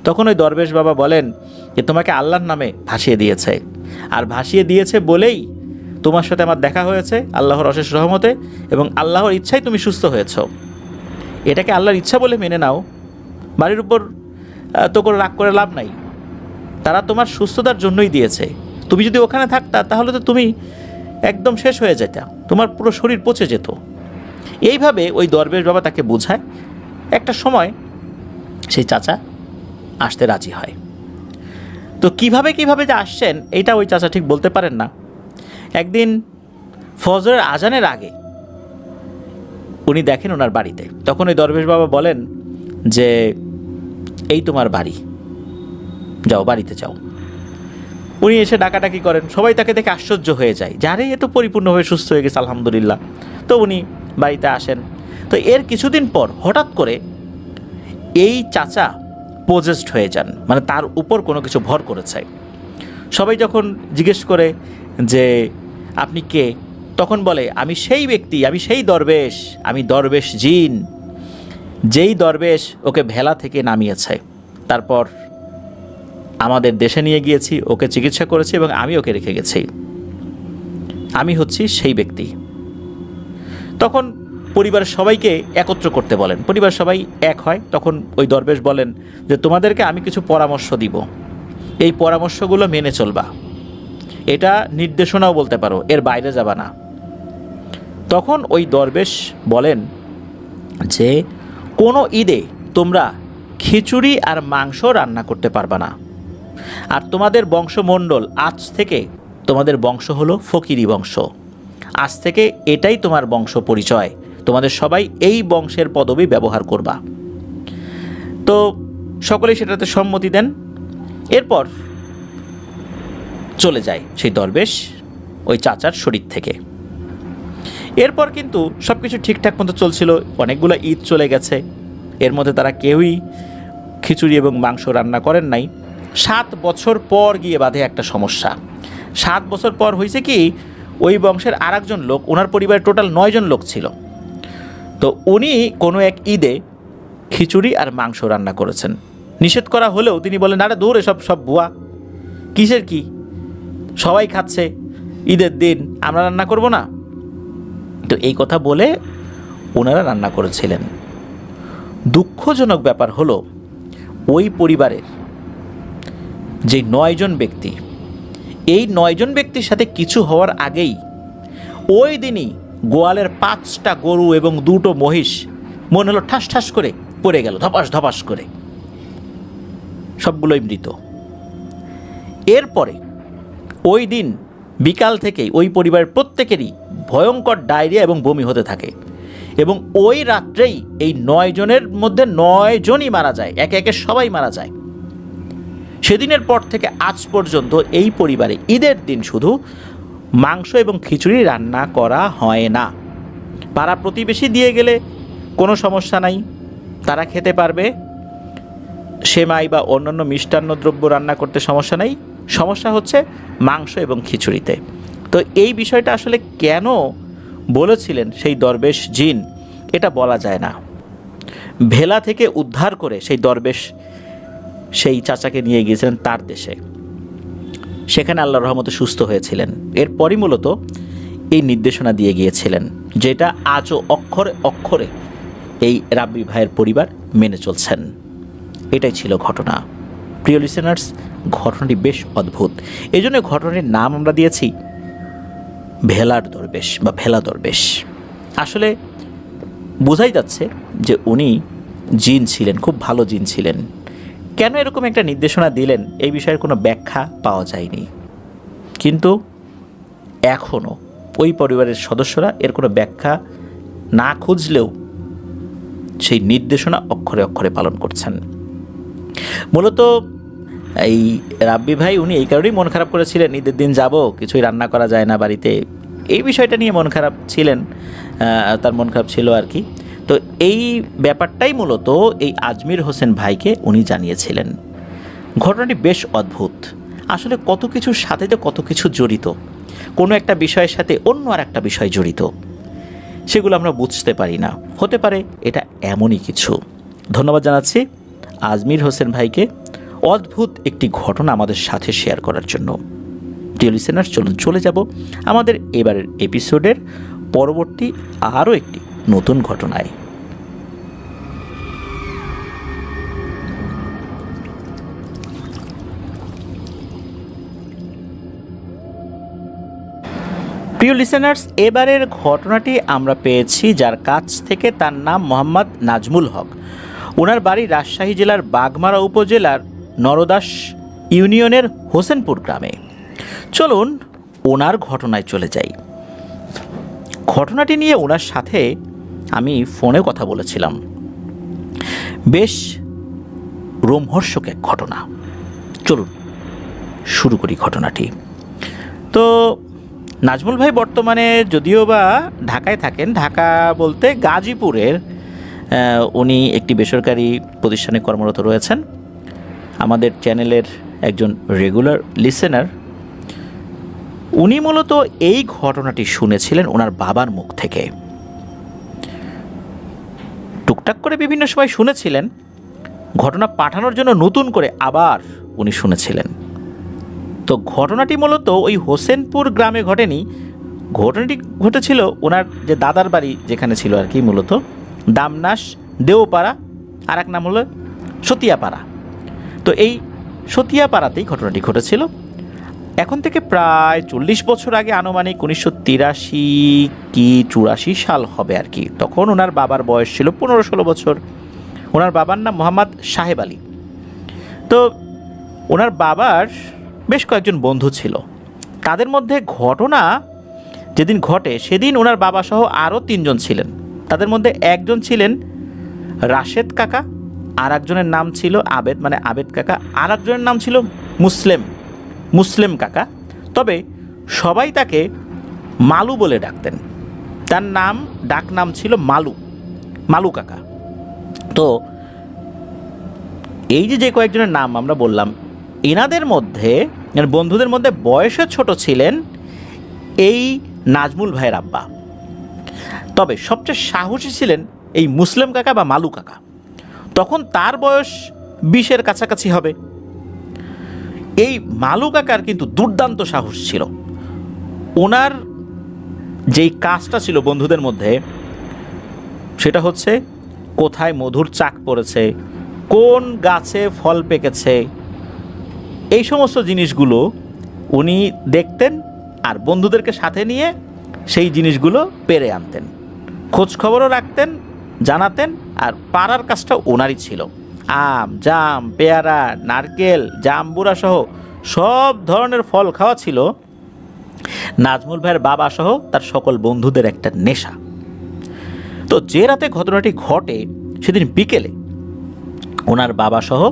তখন ওই দরবেশ বাবা বলেন যে, তোমাকে আল্লাহর নামে ভাসিয়ে দিয়েছে, আর ভাসিয়ে দিয়েছে বলেই তোমার সাথে আমার দেখা হয়েছে আল্লাহর অশেষ রহমতে, এবং আল্লাহর ইচ্ছায় তুমি সুস্থ হয়েছ, এটাকে আল্লাহর ইচ্ছা বলে মেনে নাও, বাড়ির উপর তো করে রাগ করে লাভ নাই, তারা তোমার সুস্থতার জন্যই দিয়েছে, তুমি যদি ওখানে থাকতা তাহলে তো তুমি একদম শেষ হয়ে যেতা, তোমার পুরো শরীর পচে যেত। এইভাবে ওই দরবেশ বাবা তাকে বোঝায়। একটা সময় সেই চাচা আসতে রাজি হয়। তো কিভাবে যে আসছেন এইটা ওই চাচা ঠিক বলতে পারেন না। একদিন ফজরের আজানের আগে উনি দেখেন ওনার বাড়িতে, তখন ওই দরবেশ বাবা বলেন যে, এই তোমার বাড়ি, যাও বাড়িতে যাও। উনি এসে ডাকাডাকি করেন, সবাই তাকে দেখে আশ্চর্য হয়ে যায়, যারে এ তো পরিপূর্ণভাবে সুস্থ হয়ে গেছে আলহামদুলিল্লাহ। তো উনি বাড়িতে আসেন। তো এর কিছুদিন পর হঠাৎ করে এই চাচা পজেসড হয়ে যান, মানে তার উপর কোনো কিছু ভর করেছে। সবাই যখন জিজ্ঞেস করে যে আপনি কে, তখন বলে, আমি সেই ব্যক্তি, আমি সেই দরবেশ, আমি দরবেশ জিন, যেই দরবেশ ওকে ভেলা থেকে নামিয়েছে, তারপর আমাদের দেশে নিয়ে গিয়েছি, ওকে চিকিৎসা করেছি এবং আমি ওকে রেখে গেছি, আমি হচ্ছি সেই ব্যক্তি। তখন পরিবারের সবাইকে একত্র করতে বলেন, পরিবার সবাই এক হয়। তখন ওই দরবেশ বলেন যে, তোমাদেরকে আমি কিছু পরামর্শ দিব, এই পরামর্শগুলো মেনে চলবা, এটা নির্দেশনাও বলতে পারো, এর বাইরে যাবা না। তখন ওই দরবেশ বলেন যে, কোনো ঈদে তোমরা খিচুড়ি আর মাংস রান্না করতে পারবা না, আর তোমাদের বংশমণ্ডল আজ থেকে, তোমাদের বংশ হলো ফকিরি বংশ, আজ থেকে এটাই তোমার বংশ পরিচয়, তোমাদের সবাই এই বংশের পদবি ব্যবহার করবা। তো সকলেই সেটাতে সম্মতি দেন। এরপর চলে যায় সেই দরবেশ ওই চাচার শরীর থেকে। এরপর কিন্তু সব কিছু ঠিকঠাক মতো চলছিল, অনেকগুলো ঈদ চলে গেছে, এর মধ্যে তারা কেউই খিচুড়ি এবং মাংস রান্না করেন নাই। 7 বছর পর গিয়ে বাঁধে একটা সমস্যা। 7 বছর পর হয়েছে কি, ওই বংশের আর একজন লোক, ওনার পরিবারের টোটাল 9 জন লোক ছিল, তো উনি কোনো এক ঈদে খিচুড়ি আর মাংস রান্না করেছেন। নিষেধ করা হলেও তিনি বলেন, আরে দূর, এসব সব ভুয়া, কিসের কি, সবাই খাচ্ছে, ঈদের দিন আমরা রান্না করব না। তো এই কথা বলে ওনারা রান্না করেছিলেন। দুঃখজনক ব্যাপার হলো, ওই পরিবারের যে 9 জন ব্যক্তি, এই 9 জন ব্যক্তির সাথে কিছু হওয়ার আগেই ওই দিনই গোয়ালের 5টা গরু এবং 2টো মহিষ মনে হলো ঠাস ঠাস করে পড়ে গেল, ধপাস ধপাস করে, সবগুলোই মৃত। এরপরে ওই দিন বিকাল থেকেই ওই পরিবারের প্রত্যেকেরই ভয়ঙ্কর ডায়রিয়া এবং বমি হতে থাকে, এবং ওই রাত্রেই এই 9 জনের মধ্যে 9 জনই মারা যায়, একে একে সবাই মারা যায়। সেদিনের পর থেকে আজ পর্যন্ত এই পরিবারে ঈদের দিন শুধু মাংস এবং খিচুড়ি রান্না করা হয় না। পাড়া প্রতিবেশী দিয়ে গেলে কোনো সমস্যা নাই, তারা খেতে পারবে, সেমাই বা অন্যান্য মিষ্টান্ন দ্রব্য রান্না করতে সমস্যা নাই। সমস্যা হচ্ছে মাংস এবং খিচুড়িতে। তো এই বিষয়টা আসলে কেন বলেছিলেন সেই দরবেশ জিন, এটা বলা যায় না। ভেলা থেকে উদ্ধার করে সেই দরবেশ সেই চাচাকে নিয়ে গিয়েছিলেন তার দেশে, সেখানে আল্লাহর রহমতে সুস্থ হয়েছিলেন। এরপরই মূলত এই নির্দেশনা দিয়ে গিয়েছিলেন, যেটা আজও অক্ষরে অক্ষরে এই রাব্বি ভাইয়ের পরিবার মেনে চলছেন। এটাই ছিল ঘটনা। প্রিয় লিসেনার্স, ঘটনাটি বেশ অদ্ভুত, এই জন্য ঘটনাটির নাম আমরা দিয়েছি ভেলার দরবেশ বা ভেলা দরবেশ। আসলে বোঝাই যাচ্ছে যে উনি জিন ছিলেন, খুব ভালো জিন ছিলেন। কেন এরকম একটা নির্দেশনা দিলেন এই বিষয়ের কোনো ব্যাখ্যা পাওয়া যায়নি, কিন্তু এখনও ওই পরিবারের সদস্যরা এর কোনো ব্যাখ্যা না খুঁজলেও সেই নির্দেশনা অক্ষরে অক্ষরে পালন করছেন। মূলত এই রাব্বি ভাই উনি এই কারণেই মন খারাপ করেছিলেন, ঈদের দিন যাব, কিছুই রান্না করা যায় না বাড়িতে, এই বিষয়টা নিয়ে মন খারাপ ছিলেন, তার মন খারাপ ছিল আর কি। তো এই ব্যাপারটাই মূলত এই আজমির হোসেন ভাইকে উনি জানিয়েছিলেন। ঘটনাটি বেশ অদ্ভুত। আসলে কত কিছুর সাথে তো কত কিছু জড়িত, কোনো একটা বিষয়ের সাথে অন্য আর একটা বিষয় জড়িত, সেগুলো আমরা বুঝতে পারি না। হতে পারে এটা এমনই কিছু। ধন্যবাদ জানাচ্ছি আজমির হোসেন ভাইকে অদ্ভুত একটি ঘটনা আমাদের সাথে শেয়ার করার জন্য। প্রিয় লিসেনার্স, চলুন চলে যাব আমাদের এবারের এপিসোডের পরবর্তী আরও একটি নতুন ঘটনায়। প্রিয় লিসেনার্স, এবারের ঘটনাটি আমরা পেয়েছি যার কাছ থেকে, তার নাম মোহাম্মদ নাজমুল হক। ওনার বাড়ি রাজশাহী জেলার বাগমারা উপজেলার নরদাস ইউনিয়নের হোসেনপুর গ্রামে। চলুন ওনার ঘটনায় চলে যাই। ঘটনাটি নিয়ে ওনার সাথে আমি ফোনে কথা বলেছিলাম। বেশ রোমহর্ষক এক ঘটনা। চলুন শুরু করি ঘটনাটি। তো নাজমুল ভাই বর্তমানে যদিও বা ঢাকায় থাকেন, ঢাকা বলতে গাজীপুরের উনি একটি বেসরকারি প্রতিষ্ঠানে কর্মরত রয়েছেন। আমাদের চ্যানেলের একজন রেগুলার লিসেনার। উনি মূলত এই ঘটনাটি শুনেছিলেন ওনার বাবার মুখ থেকে। টুকটাক করে বিভিন্ন সময় শুনেছিলেন, ঘটনা পাঠানোর জন্য নতুন করে আবার উনি শুনেছিলেন। তো ঘটনাটি মূলত ওই হোসেনপুর গ্রামে ঘটেনি, ঘটনাটি ঘটেছিল ওনার যে দাদার বাড়ি যেখানে ছিল আর কি, মূলত দামনাস দেওপাড়া, আর এক নাম হলো সতিয়াপাড়া। তো এই সতিয়াপাড়াতেই ঘটনাটি ঘটেছিল। এখন থেকে প্রায় 40 বছর আগে, আনুমানিক 1983 কি 84 সাল হবে আর কি। তখন ওনার বাবার বয়স ছিল 15-16 বছর। ওনার বাবার নাম মোহাম্মদ সাহেব আলী। তো ওনার বাবার বেশ কয়েকজন বন্ধু ছিল। তাদের মধ্যে ঘটনা যেদিন ঘটে সেদিন ওনার বাবা সহ আরও 3 জন ছিলেন। তাদের মধ্যে একজন ছিলেন রাশেদ কাকা, আর একজনের নাম ছিল আবেদ, মানে আবেদ কাকা, আর একজনের নাম ছিল মুসলেম কাকা। তবে সবাই তাকে মালু বলে ডাকতেন। তার ডাক নাম ছিল মালু কাকা। তো এই যে কয়েকজনের নাম আমরা বললাম, এনাদের মধ্যে, বন্ধুদের মধ্যে বয়সে ছোট ছিলেন এই নাজমুল ভাইয়ের আব্বা। তবে সবচেয়ে সাহসী ছিলেন এই মুসলিম কাকা বা মালু কাকা। তখন তার বয়স 20-এর কাছাকাছি হবে। এই মালু কাকার কিন্তু দুর্দান্ত সাহস ছিল। ওনার যেই কাজটা ছিল বন্ধুদের মধ্যে, সেটা হচ্ছে কোথায় মধুর চাক পড়েছে, কোন গাছে ফল পেকেছে, এই সমস্ত জিনিসগুলো উনি দেখতেন আর বন্ধুদেরকে সাথে নিয়ে সেই জিনিসগুলো পেরে আনতেন, খোঁজ খবরও রাখতেন, জানাতেন। আর পাড়ার কাজটা ওনারই ছিল। আম, জাম, পেয়ারা, নারকেল, জাম্বুরা সহ সব ধরনের ফল খাওয়া ছিল নাজমুল ভাইয়ের বাবা সহ তার সকল বন্ধুদের একটা নেশা। তো যে রাতে ঘটনাটি ঘটে সেদিন বিকেলে ওনার বাবা সহ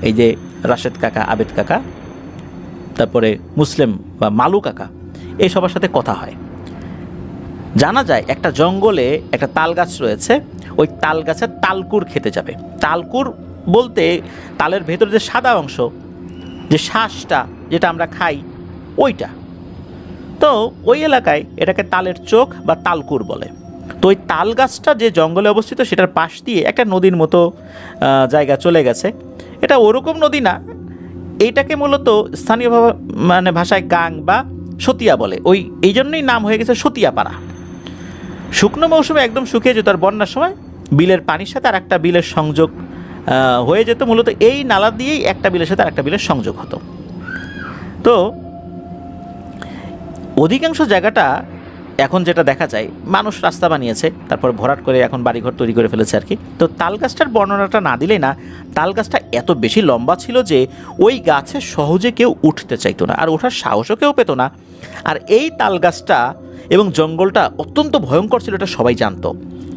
এই যে রাশেদ কাকা, আবেদ কাকা, তারপরে মুসলিম বা মালু কাকা, এই সবার সাথে কথা হয়। জানা যায় একটা জঙ্গলে একটা তাল গাছ রয়েছে, ওই তাল গাছের তালকুর খেতে যাবে। তালকুর বলতে তালের ভেতরে যে সাদা অংশ, যে শ্বাসটা যেটা আমরা খাই, ওইটা। তো ওই এলাকায় এটাকে তালের চোখ বা তালকুর বলে। তো ওই তাল গাছটা যে জঙ্গলে অবস্থিত, সেটার পাশ দিয়ে একটা নদীর মতো জায়গা চলে গেছে। এটা ওরকম নদী না, এইটাকে মূলত স্থানীয় ভাষায় গাং বা সতিয়া বলে। এই জন্যই নাম হয়ে গেছে সতিয়াপাড়া। শুকনো মৌসুমে একদম শুকিয়ে যেত, আর বন্যার সময় বিলের পানির সাথে আর একটা বিলের সংযোগ হয়ে যেত। মূলত এই নালা দিয়েই একটা বিলের সাথে আর একটা বিলের সংযোগ হতো। তো অধিকাংশ জায়গাটা এখন যেটা দেখা যায়, মানুষ রাস্তা বানিয়েছে, তারপর ভরাট করে এখন বাড়িঘর তৈরি করে ফেলেছে আর কি। তো তাল গাছটার বর্ণনাটা না দিলেই না, তাল গাছটা এত বেশি লম্বা ছিল যে ওই গাছে সহজে কেউ উঠতে চাইতো না, আর ওঠার সাহসও কেউ পেত না। আর এই তাল গাছটা এবং জঙ্গলটা অত্যন্ত ভয়ঙ্কর ছিল, এটা সবাই জানতো।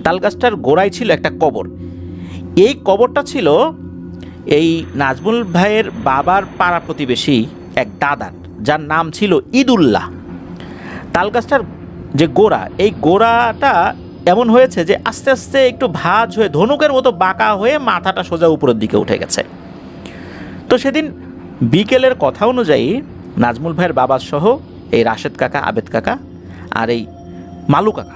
তাল গাছটার গোড়ায় ছিল একটা কবর। এই কবরটা ছিল এই নাজমুল ভাইয়ের বাবার পাড়া প্রতিবেশী এক দাদার, যার নাম ছিল ঈদুল্লাহ। তাল গাছটার যে গোড়া, এই গোড়াটা এমন হয়েছে যে আস্তে আস্তে একটু ভাঁজ হয়ে ধনুকের মতো বাঁকা হয়ে মাথাটা সোজা উপরের দিকে উঠে গেছে। তো সেদিন বিকেলের কথা অনুযায়ী নাজমুল ভাইয়ের বাবা সহ এই রাশেদ কাকা, আবেদ কাকা আর এই মালু কাকা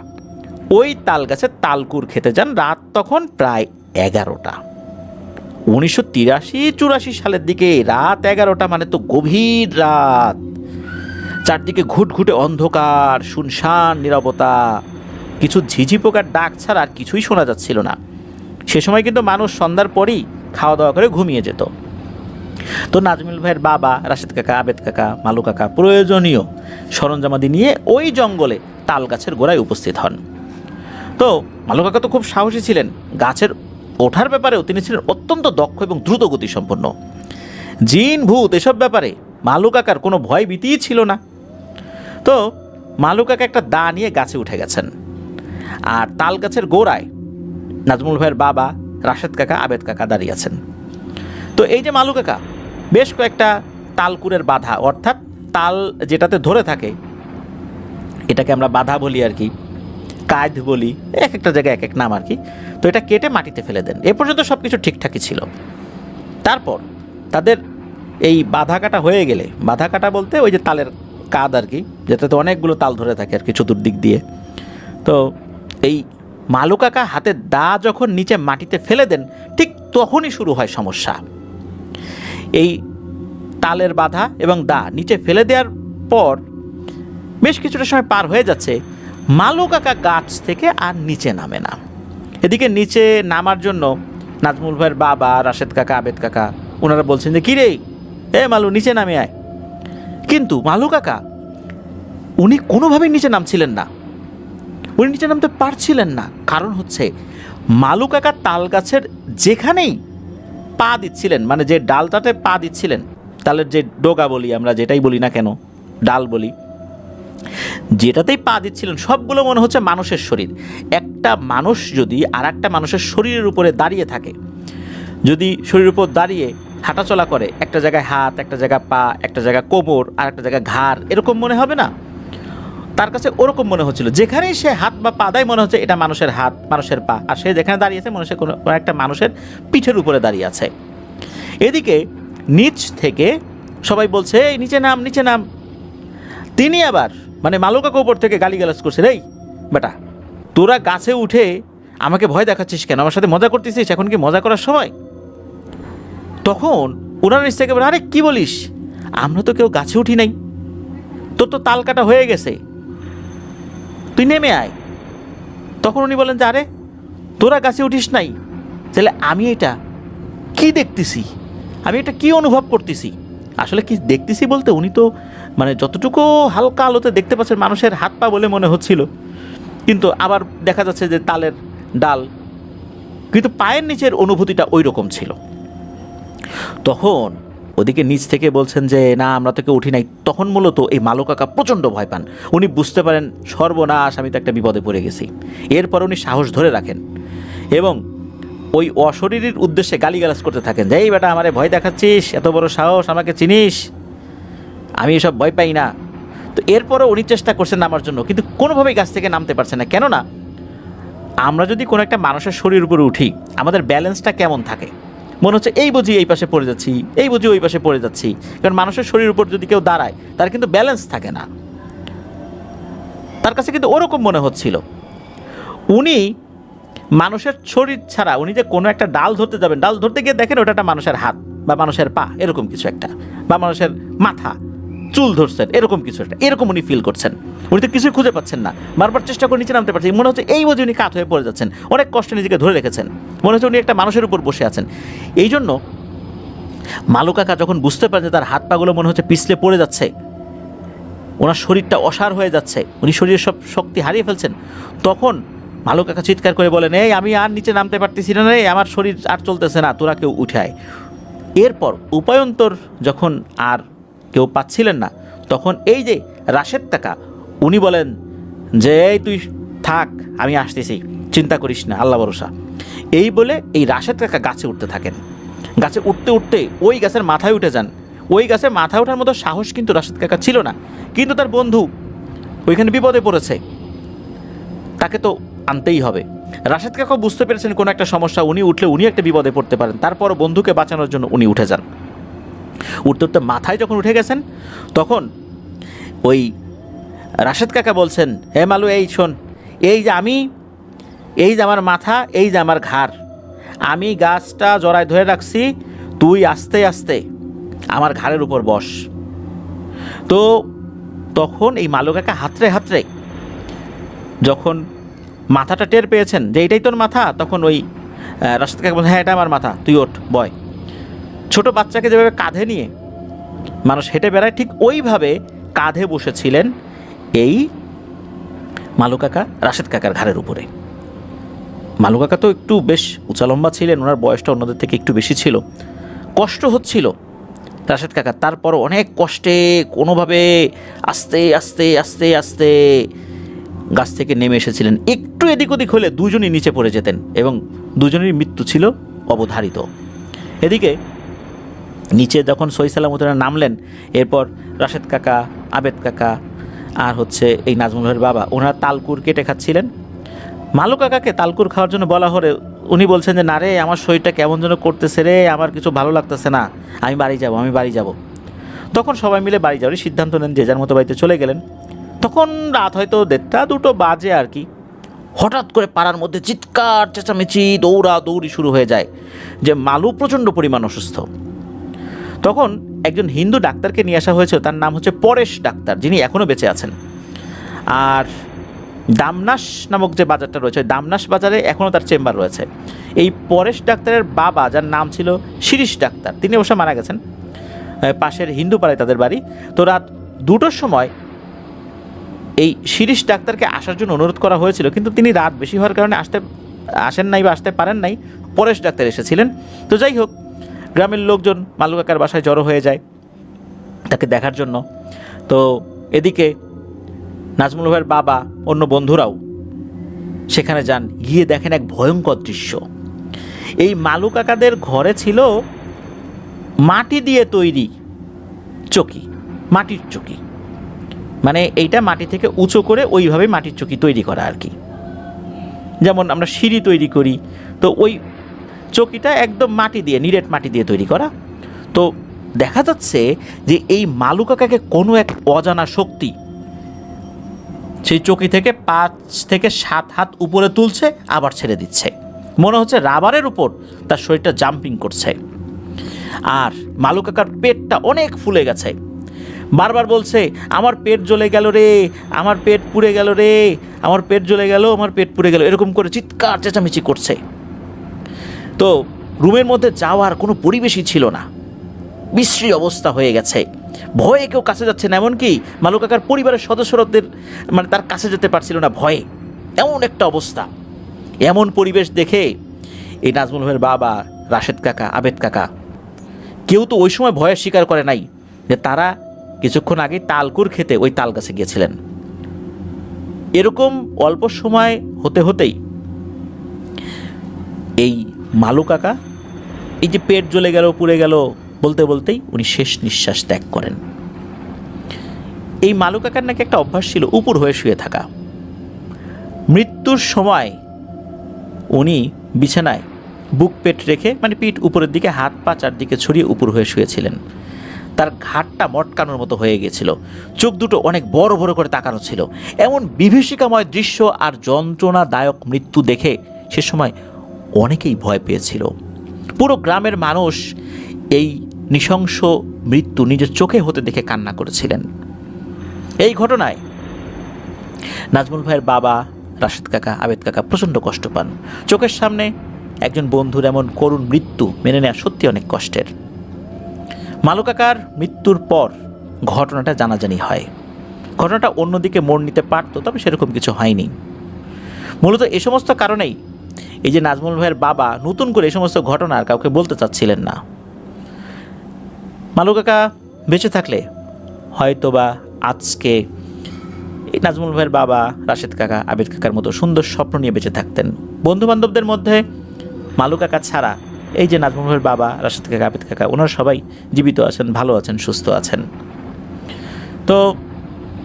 ওই তাল গাছের তালকুর খেতে যান। রাত তখন প্রায় 11টা। 1983-84 সালের দিকে রাত 11টা মানে তো গভীর রাত। চারদিকে ঘুটঘুটে অন্ধকার, শুনশান নীরবতা, কিছু ঝিঝি পোকার ডাক ছাড়া আর কিছুই শোনা যাচ্ছিল না। সে সময় কিন্তু মানুষ সন্ধ্যার পরই খাওয়া দাওয়া করে ঘুমিয়ে যেত। তো নাজমুল ভাইয়ের বাবা, রাশেদ কাকা, আবেদ কাকা, মালু কাকা প্রয়োজনীয় সরঞ্জামাদি নিয়ে ওই জঙ্গলে তাল গাছের গোড়ায় উপস্থিত হন। তো মালু কাকা তো খুব সাহসী ছিলেন। গাছের ওঠার ব্যাপারেও তিনি ছিলেন অত্যন্ত দক্ষ এবং দ্রুত গতিসম্পন্ন। জিন ভূত এসব ব্যাপারে মালু কাকার কোনো ভয় ভীতিই ছিল না। তো মালু কাকা একটা দা নিয়ে গাছে উঠে গেছেন, আর তাল গাছের গোড়ায় নাজমুল ভাইয়ের বাবা, রাশেদ কাকা, আবেদ কাকা দাঁড়িয়ে আছেন। তো এই যে মালু কাকা বেশ কয়েকটা তালকুরের বাধা, অর্থাৎ তাল যেটাতে ধরে থাকে, এটাকে আমরা বাধা বলি আর কি, কায়দ বলি, এক একটা জায়গায় এক এক নাম আর কি। তো এটা কেটে মাটিতে ফেলে দেন। এ পর্যন্ত সব কিছু ঠিকঠাকই ছিল। তারপর তাদের এই বাধা কাটা হয়ে গেলে, বাধা কাটা বলতে ওই যে তালের কাদ আর কি, যেটাতে অনেকগুলো তাল ধরে থাকে আর কি চতুর্দিক দিয়ে। তো এই মালু কাকা হাতের দা যখন নিচে মাটিতে ফেলে দেন, ঠিক তখনই শুরু হয় সমস্যা। এই তালের বাধা এবং দা নিচে ফেলে দেওয়ার পর বেশ কিছুটা সময় পার হয়ে যাচ্ছে, মালু কাকা গাছ থেকে আর নিচে নামে না। এদিকে নিচে নামার জন্য নাজমুল ভাইয়ের বাবা, রাশেদ কাকা, আবেদ কাকা ওনারা বলছেন যে কী রে, মালু নিচে নামে আয়। কিন্তু মালু কাকা উনি কোনোভাবেই নিচে নামছিলেন না, উনি নিচে নামতে পারছিলেন না। কারণ হচ্ছে মালু কাকা তাল গাছের যেখানেই পা দিচ্ছিলেন, মানে যে ডালটাতে পা দিচ্ছিলেন, তালের যে ডোগা বলি আমরা, যেটাই বলি না কেন, ডাল বলি, যেটাতেই পা দিচ্ছিলেন সবগুলো মনে হচ্ছে মানুষের শরীর। একটা মানুষ যদি আর একটা মানুষের শরীরের উপরে দাঁড়িয়ে থাকে, যদি শরীরের উপর দাঁড়িয়ে হাঁটাচলা করে, একটা জায়গায় হাত, একটা জায়গায় পা, একটা জায়গায় কোমর, আর একটা জায়গায় ঘাড়, এরকম মনে হবে না? তার কাছে ওরকম মনে হচ্ছিল। যেখানেই সে হাত বা পা দেয় মনে হচ্ছে এটা মানুষের হাত, মানুষের পা, আর সে যেখানে দাঁড়িয়েছে মনে হচ্ছে কোনো একটা মানুষের পিঠের উপরে দাঁড়িয়ে আছে। এদিকে নিচ থেকে সবাই বলছে এই নিচে নাম, নিচে নাম। তিনি আবার মানে মালুকাকে উপর থেকে গালিগালাজ করছে, এই বেটা তোরা গাছে উঠে আমাকে ভয় দেখাচ্ছিস কেন? আমার সাথে মজা করতেছিস? এখন কি মজা করার সময়? তখন ওনার নিচ থেকে বলে, আরে কি বলিস, আমরা তো কেউ গাছে উঠি নাই, তোর তো তাল কাটা হয়ে গেছে, তুই নেমে আয়। তখন উনি বলেন যে আরে তোরা গাছে উঠিস নাই, তাহলে আমি এটা কি দেখতেছি, আমি এটা কি অনুভব করতেছি? আসলে কি দেখতেছি বলতে উনি তো মানে যতটুকু হালকা আলোতে দেখতে পাচ্ছেন মানুষের হাত পা বলে মনে হচ্ছিল, কিন্তু আবার দেখা যাচ্ছে যে তালের ডাল, কিন্তু পায়ের নিচের অনুভূতিটা ওই রকম ছিল। তখন ওদিকে নিচ থেকে বলছেন যে না আমরা তো কেউ উঠি নাই। তখন মূলত এই মালু কাকা প্রচণ্ড ভয় পান। উনি বুঝতে পারেন সর্বনাশ, আমি তো একটা বিপদে পড়ে গেছি। এরপর উনি সাহস ধরে রাখেন এবং ওই অশরীরীর উদ্দেশ্যে গালিগালাজ করতে থাকেন যে এই বেটা আমারে ভয় দেখাচ্ছিস, এত বড় সাহস, আমাকে চিনিস, আমি এসব ভয় পাই না। তো এরপরও উনি চেষ্টা করছেন নামার জন্য, কিন্তু কোনোভাবেই গাছ থেকে নামতে পারছেন না। কেননা আমরা যদি কোনো একটা মানুষের শরীর উপরে উঠি আমাদের ব্যালেন্সটা কেমন থাকে, মনে হচ্ছে এই বুঝি এই পাশে পড়ে যাচ্ছি, এই বুঝি ওই পাশে পড়ে যাচ্ছি। কারণ মানুষের শরীর উপর যদি কেউ দাঁড়ায় তার কিন্তু ব্যালেন্স থাকে না। তার কাছে কিন্তু ওরকম মনে হচ্ছিল। উনি মানুষের শরীর ছাড়া উনি যে কোনো একটা ডাল ধরতে যাবেন, ডাল ধরতে গিয়ে দেখেন ওটা একটা মানুষের হাত বা মানুষের পা, এরকম কিছু একটা, বা মানুষের মাথা, চুল ধরছেন, এরকম কিছু একটা, এরকম উনি ফিল করছেন। উনি তো কিছুই খুঁজে পাচ্ছেন না, বারবার চেষ্টা করে নিচে নামতে পারছেন। মনে হচ্ছে এই বুঝি উনি কাত হয়ে পড়ে যাচ্ছেন, অনেক কষ্টে নিজেকে ধরে রেখেছেন, মনে হচ্ছে উনি একটা মানুষের উপর বসে আছেন। এই জন্য মালু কাকা যখন বুঝতে পারেন যে তার হাত পাগুলো মনে হচ্ছে পিছলে পড়ে যাচ্ছে, ওনার শরীরটা অসাড় হয়ে যাচ্ছে, উনি শরীরের সব শক্তি হারিয়ে ফেলছেন, তখন মালু কাকা চিৎকার করে বলেন এই আমি আর নিচে নামতে পারতেছি না রে, আমার শরীর আর চলতেছে না, তোরা কেউ উঠায়। এরপর উপায়ন্তর যখন আর কেউ পাচ্ছিলেন না, তখন এই যে রাশেদ কাকা উনি বলেন যে এই তুই থাক, আমি আসতেছি, চিন্তা করিস না, আল্লাহ ভরসা। এই বলে এই রাশেদ কাকা গাছে উঠতে থাকেন। গাছে উঠতে উঠতে ওই গাছের মাথায় উঠে যান। ওই গাছে মাথায় ওঠার মতো সাহস কিন্তু রাশেদ কাকা ছিল না, কিন্তু তার বন্ধু ওইখানে বিপদে পড়েছে, তাকে তো আনতেই হবে। রাশেদ কাকা বুঝতে পেরেছেন কোনো একটা সমস্যা, উনি উঠলে উনি একটা বিপদে পড়তে পারেন, তারপরও বন্ধুকে বাঁচানোর জন্য উনি উঠে যান। উঠতে উঠতে মাথায় যখন উঠে গেছেন তখন ওই রাশেদ কাকা বলছেন হে মালু এই শোন, এই যে আমি, এই যে আমার মাথা, এই যে আমার ঘাড়, আমি গাছটা জড়ায় ধরে রাখছি, তুই আস্তে আস্তে আমার ঘাড়ের উপর বস। তো তখন এই মালু কাকা হাতড়ে হাতড়ে যখন মাথাটা টের পেয়েছেন যে এইটাই তোর মাথা, তখন ওই রাশেদ কাকা বলছেন হ্যাঁ এটা আমার মাথা, তুই ওঠ বয়। ছোট বাচ্চাকে যেভাবে কাঁধে নিয়ে মানুষ হেঁটে বেড়ায় ঠিক ওইভাবে কাঁধে বসেছিলেন এই মালু কাকা রাশেদ কাকার ঘাড়ের উপরে। মালু কাকা তো একটু বেশ উঁচা লম্বা ছিলেন, ওনার বয়সটা অন্যদের থেকে একটু বেশি ছিল, কষ্ট হচ্ছিল রাশেদ কাকা, তারপরও অনেক কষ্টে কোনোভাবে আস্তে আস্তে আস্তে আস্তে গাছ থেকে নেমে এসেছিলেন। একটু এদিক ওদিক হলে দুজনই নিচে পড়ে যেতেন এবং দুজনেরই মৃত্যু ছিল অবধারিত। এদিকে নিচে যখন সই সালামতরা নামলেন, এরপর রাশেদ কাকা, আবেদ কাকা আর হচ্ছে এই নাজমুল হকের বাবা, ওনারা তালকুর কেটে খাচ্ছিলেন। মালু কাকাকে তালকুর খাওয়ার জন্য বলা হলে উনি বলছেন যে না রে, আমার শরীরটা কেমন যেন করতেছে রে, আমার কিছু ভালো লাগতেছে না, আমি বাড়ি যাব, আমি বাড়ি যাব। তখন সবাই মিলে বাড়ি যাওয়ারই সিদ্ধান্ত নেন, যে যার মতো বাড়িতে চলে গেলেন। তখন রাত হয়তো 1:30-2টো বাজে আর কি। হঠাৎ করে পাড়ার মধ্যে চিৎকার চেঁচামেচি দৌড়াদৌড়ি শুরু হয়ে যায় যে মালু প্রচণ্ড পরিমাণ অসুস্থ। তখন একজন হিন্দু ডাক্তারকে নিয়ে আসা হয়েছে, তার নাম হচ্ছে পরেশ ডাক্তার, যিনি এখনও বেঁচে আছেন। আর দামনাস নামক যে বাজারটা রয়েছে, ওই দামনাস বাজারে এখনও তার চেম্বার রয়েছে। এই পরেশ ডাক্তারের বাবা, যার নাম ছিল শিরিষ ডাক্তার, তিনি অবশ্য মারা গেছেন, পাশের হিন্দু পাড়ায় তাদের বাড়ি। তো রাত 2টোর সময় এই শিরিষ ডাক্তারকে আসার জন্য অনুরোধ করা হয়েছিল, কিন্তু তিনি রাত বেশি হওয়ার কারণে আসেন নাই বা আসতে পারেন নাই। পরেশ ডাক্তার এসেছিলেন। তো যাই হোক, গ্রামের লোকজন মালু কাকার বাসায় জড়ো হয়ে যায় তাকে দেখার জন্য। তো এদিকে নাজমুল ভাইয়ের বাবা, অন্য বন্ধুরাও সেখানে যান, গিয়ে দেখেন এক ভয়ঙ্কর দৃশ্য। এই মালু কাকাদের ঘরে ছিল মাটি দিয়ে তৈরি চকি, মাটির চকি, মানে এইটা মাটি থেকে উঁচু করে ওইভাবে মাটির চকি তৈরি করা আর কি। যেমন আমরা সিঁড়ি তৈরি করি, তো ওই চকিটা একদম মাটি দিয়ে, নিরেট মাটি দিয়ে তৈরি করা। তো দেখা যাচ্ছে যে এই মালু কাকাকে কোনো এক অজানা শক্তি সেই চকি থেকে 5 থেকে 7 হাত উপরে তুলছে, আবার ছেড়ে দিচ্ছে। মনে হচ্ছে রাবারের উপর তার শরীরটা জাম্পিং করছে। আর মালু কাকার পেটটা অনেক ফুলে গেছে, বারবার বলছে আমার পেট জ্বলে গেল রে, আমার পেট পুড়ে গেল রে, আমার পেট জ্বলে গেল, আমার পেট পুড়ে গেল, এরকম করে চিৎকার চেঁচামেচি করছে। তো রুমের মধ্যে যাওয়ার কোনো পরিবেশই ছিল না, বিশ্রী অবস্থা হয়ে গেছে। ভয়ে কেউ কাছে যাচ্ছে না, এমনকি মালু কাকার পরিবারের সদস্যদের মানে তার কাছে যেতে পারছিল না ভয়ে, এমন একটা অবস্থা। এমন পরিবেশ দেখে এই নাজমুল ভাইয়ের বাবা, রাশেদ কাকা, আবেদ কাকা কেউ তো ওই সময় ভয়ে স্বীকার করে নাই যে তারা কিছুক্ষণ আগে তালকুর খেতে ওই তাল গাছে গিয়েছিলেন। এরকম অল্প সময় হতে হতেই এই মালু কাকা এই যে পেট জ্বলে গেল, পুড়ে গেল বলতে বলতেই উনি শেষ নিঃশ্বাস ত্যাগ করেন। এই মালু কাকার নাকি একটা অভ্যাস ছিল উপর হয়ে শুয়ে থাকা। মৃত্যুর সময় উনি বিছানায় বুক পেট রেখে, মানে পিঠ উপরের দিকে, হাত পা চারদিকে ছড়িয়ে উপর হয়ে শুয়েছিলেন। তার ঘাটটা মটকানোর মতো হয়ে গেছিল, চোখ দুটো অনেক বড় বড় করে তাকানো ছিল। এমন বিভীষিকাময় দৃশ্য আর যন্ত্রণাদায়ক মৃত্যু দেখে সে সময় অনেকেই ভয় পেয়েছিল। পুরো গ্রামের মানুষ এই নৃশংস মৃত্যু নিজের চোখে হতে দেখে কান্না করেছিলেন। এই ঘটনায় নাজমুল ভাইয়ের বাবা, রাশেদ কাকা, আবেদ কাকা প্রচণ্ড কষ্ট পান। চোখের সামনে একজন বন্ধুর এমন করুণ মৃত্যু মেনে নেওয়া সত্যি অনেক কষ্টের। মালু কাকার মৃত্যুর পর ঘটনাটা জানাজানি হয়। ঘটনাটা অন্যদিকে মোড় নিতে পারত, তবে সেরকম কিছু হয়নি। মূলত এ সমস্ত কারণেই এই যে নাজমুল ভাইয়ের বাবা নতুন করে এই সমস্ত ঘটনা আর কাউকে বলতে চাচ্ছিলেন না। মালু কাকা বেঁচে থাকলে হয়তোবা আজকে এই নাজমুল ভাইয়ের বাবা, রাশেদ কাকা, আবির কাকার মতো সুন্দর স্বপ্ন নিয়ে বেঁচে থাকতেন। বন্ধুবান্ধবদের মধ্যে মালু কাকা ছাড়া এই যে নাজমুল ভাইয়ের বাবা, রাশেদ কাকা, আবিদ কাকা, ওনারা সবাই জীবিত আছেন, ভালো আছেন, সুস্থ আছেন। তো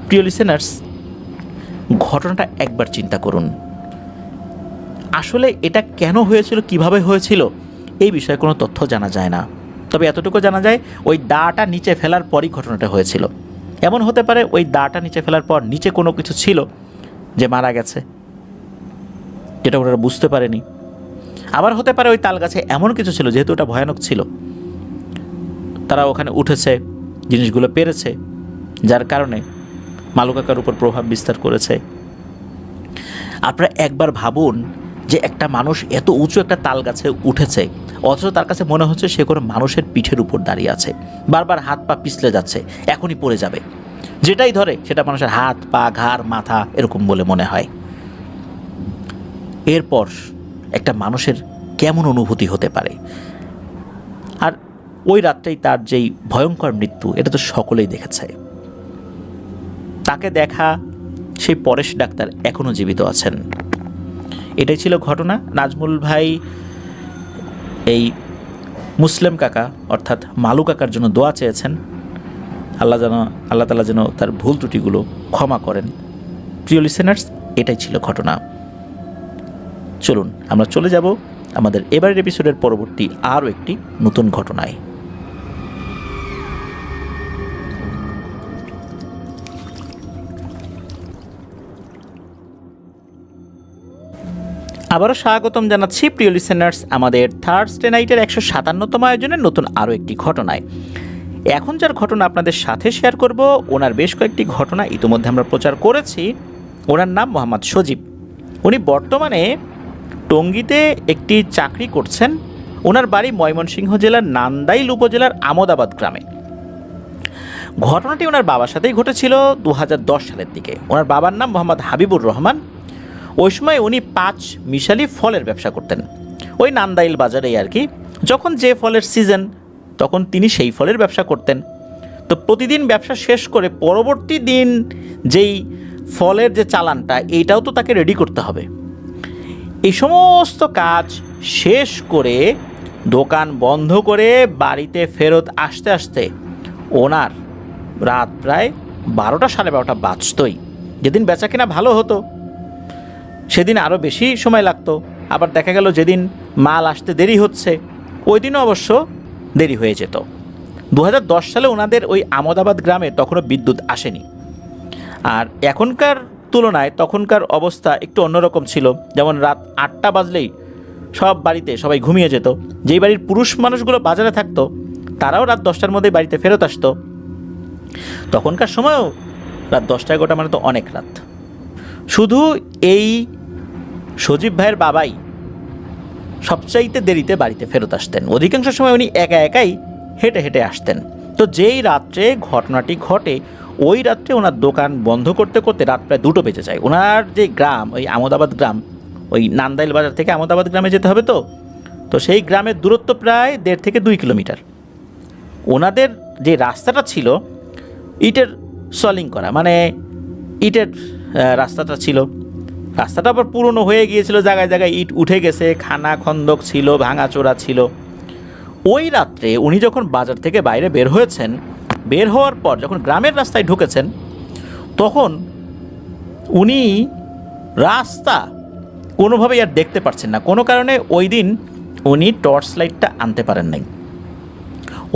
প্রিয় লিসেনার্স, ঘটনাটা একবার চিন্তা করুন, আসলে এটা কেন হয়েছিল, কিভাবে হয়েছিল, এই বিষয়ে কোনো তথ্য জানা যায় না। তবে এতটুকু জানা যায় ওই দাটা নিচে ফেলার পরই ঘটনাটা হয়েছিল। এমন হতে পারে ওই দাটা নিচে ফেলার পর নিচে কোনো কিছু ছিল যে মারা গেছে, যেটা ওনারা বুঝতে পারেনি। আবার হতে পারে ওই তাল গাছে এমন কিছু ছিল, যেহেতু ওটা ভয়ানক ছিল, তারা ওখানে উঠেছে, জিনিসগুলো পেরেছে, যার কারণে মালু কাকার উপর প্রভাব বিস্তার করেছে। আপনারা একবার ভাবুন যে একটা মানুষ এত উঁচু একটা তাল গাছে উঠেছে, অথচ তার কাছে মনে হচ্ছে সে কোনো মানুষের পিঠের উপর দাঁড়িয়ে আছে, বারবার হাত পা পিছলে যাচ্ছে, এখনই পড়ে যাবে, যেটাই ধরে সেটা মানুষের হাত পা, ঘাড়, মাথা এরকম বলে মনে হয়। এরপর একটা মানুষের কেমন অনুভূতি হতে পারে। আর ওই রাতটাই তার যেই ভয়ঙ্কর মৃত্যু, এটা তো সকলেই দেখেছে। তাকে দেখা সেই পরেশ ডাক্তার এখনও জীবিত আছেন। এটাই ছিল ঘটনা। নাজমুল ভাই এই মুসলিম কাকা অর্থাৎ মালু কাকার জন্য দোয়া চেয়েছেন, আল্লাহ তাআলা যেন তার ভুল ত্রুটিগুলো ক্ষমা করেন। প্রিয় লিসেনার্স, এটাই ছিল ঘটনা। চলুন আমরা চলে যাব আমাদের এবারের এপিসোডের পরবর্তী আরও একটি নতুন ঘটনায়। আবারও স্বাগতম জানাচ্ছি প্রিয় লিসেনার্স আমাদের থার্সডে নাইটের 157তম আয়োজনের নতুন আরও একটি ঘটনায়। এখন যার ঘটনা আপনাদের সাথে শেয়ার করব, ওনার বেশ কয়েকটি ঘটনা ইতিমধ্যে আমরা প্রচার করেছি। ওনার নাম মোহাম্মদ সজীব। উনি বর্তমানে টঙ্গীতে একটি চাকরি করছেন। ওনার বাড়ি ময়মনসিংহ জেলার নান্দাইল উপজেলার আমদাবাদ গ্রামে। ঘটনাটি ওনার বাবার সাথেই ঘটেছিল 2010 সালের দিকে। ওনার বাবার নাম মোহাম্মদ হাবিবুর রহমান। ওই সময় উনি 5 মিশালি ফলের ব্যবসা করতেন, ওই নান্দাইল বাজারেই আর কি। যখন যে ফলের সিজন, তখন তিনি সেই ফলের ব্যবসা করতেন। তো প্রতিদিন ব্যবসা শেষ করে পরবর্তী দিন যেই ফলের যে চালানটা, এইটাও তো তাকে রেডি করতে হবে। এই সমস্ত কাজ শেষ করে দোকান বন্ধ করে বাড়িতে ফেরত আসতে আসতে ওনার রাত প্রায় 12টা 12:30 বাজতই। যেদিন বেচাকেনা ভালো হতো সেদিন আরও বেশি সময় লাগতো, আবার দেখা গেল যেদিন মাল আসতে দেরি হচ্ছে ওই দিনও অবশ্য দেরি হয়ে যেত। 2010 সালে ওনাদের ওই আমদাবাদ গ্রামে তখনও বিদ্যুৎ আসেনি। আর এখনকার তুলনায় তখনকার অবস্থা একটু অন্যরকম ছিল। যেমন রাত 8টা বাজলেই সব বাড়িতে সবাই ঘুমিয়ে যেত। যেই বাড়ির পুরুষ মানুষগুলো বাজারে থাকতো তারাও রাত 10টার মধ্যেই বাড়িতে ফেরত আসতো। তখনকার সময়ও রাত 10টা-11টা মানে তো অনেক রাত। শুধু এই সজীব ভাইয়ের বাবাই সবচাইতে দেরিতে বাড়িতে ফেরত আসতেন। অধিকাংশ সময় উনি একা একাই হেঁটে হেঁটে আসতেন। তো যেই রাত্রে ঘটনাটি ঘটে ওই রাত্রে ওনার দোকান বন্ধ করতে করতে রাত প্রায় 2টো বেজে যায়। ওনার যে গ্রাম ওই আমদাবাদ গ্রাম, ওই নান্দাইল বাজার থেকে আমদাবাদ গ্রামে যেতে হবে, তো সেই গ্রামের দূরত্ব প্রায় 1.5 থেকে 2 কিলোমিটার। ওনাদের যে রাস্তাটা ছিল ইটের সলিং করা, মানে ইটের রাস্তাটা ছিল। রাস্তাটা আবার পুরনো হয়ে গিয়েছিল, জায়গায় জায়গায় ইট উঠে গেছে, খানা খন্দক ছিল, ভাঙাচোরা ছিল। ওই রাত্রে উনি যখন বাজার থেকে বাইরে বের হয়েছেন, বের হওয়ার পর যখন গ্রামের রাস্তায় ঢুকেছেন তখন উনি রাস্তা কোনোভাবেই আর দেখতে পারছেন না। কোনো কারণে ওই দিন উনি টর্চ লাইটটা আনতে পারেন নাই।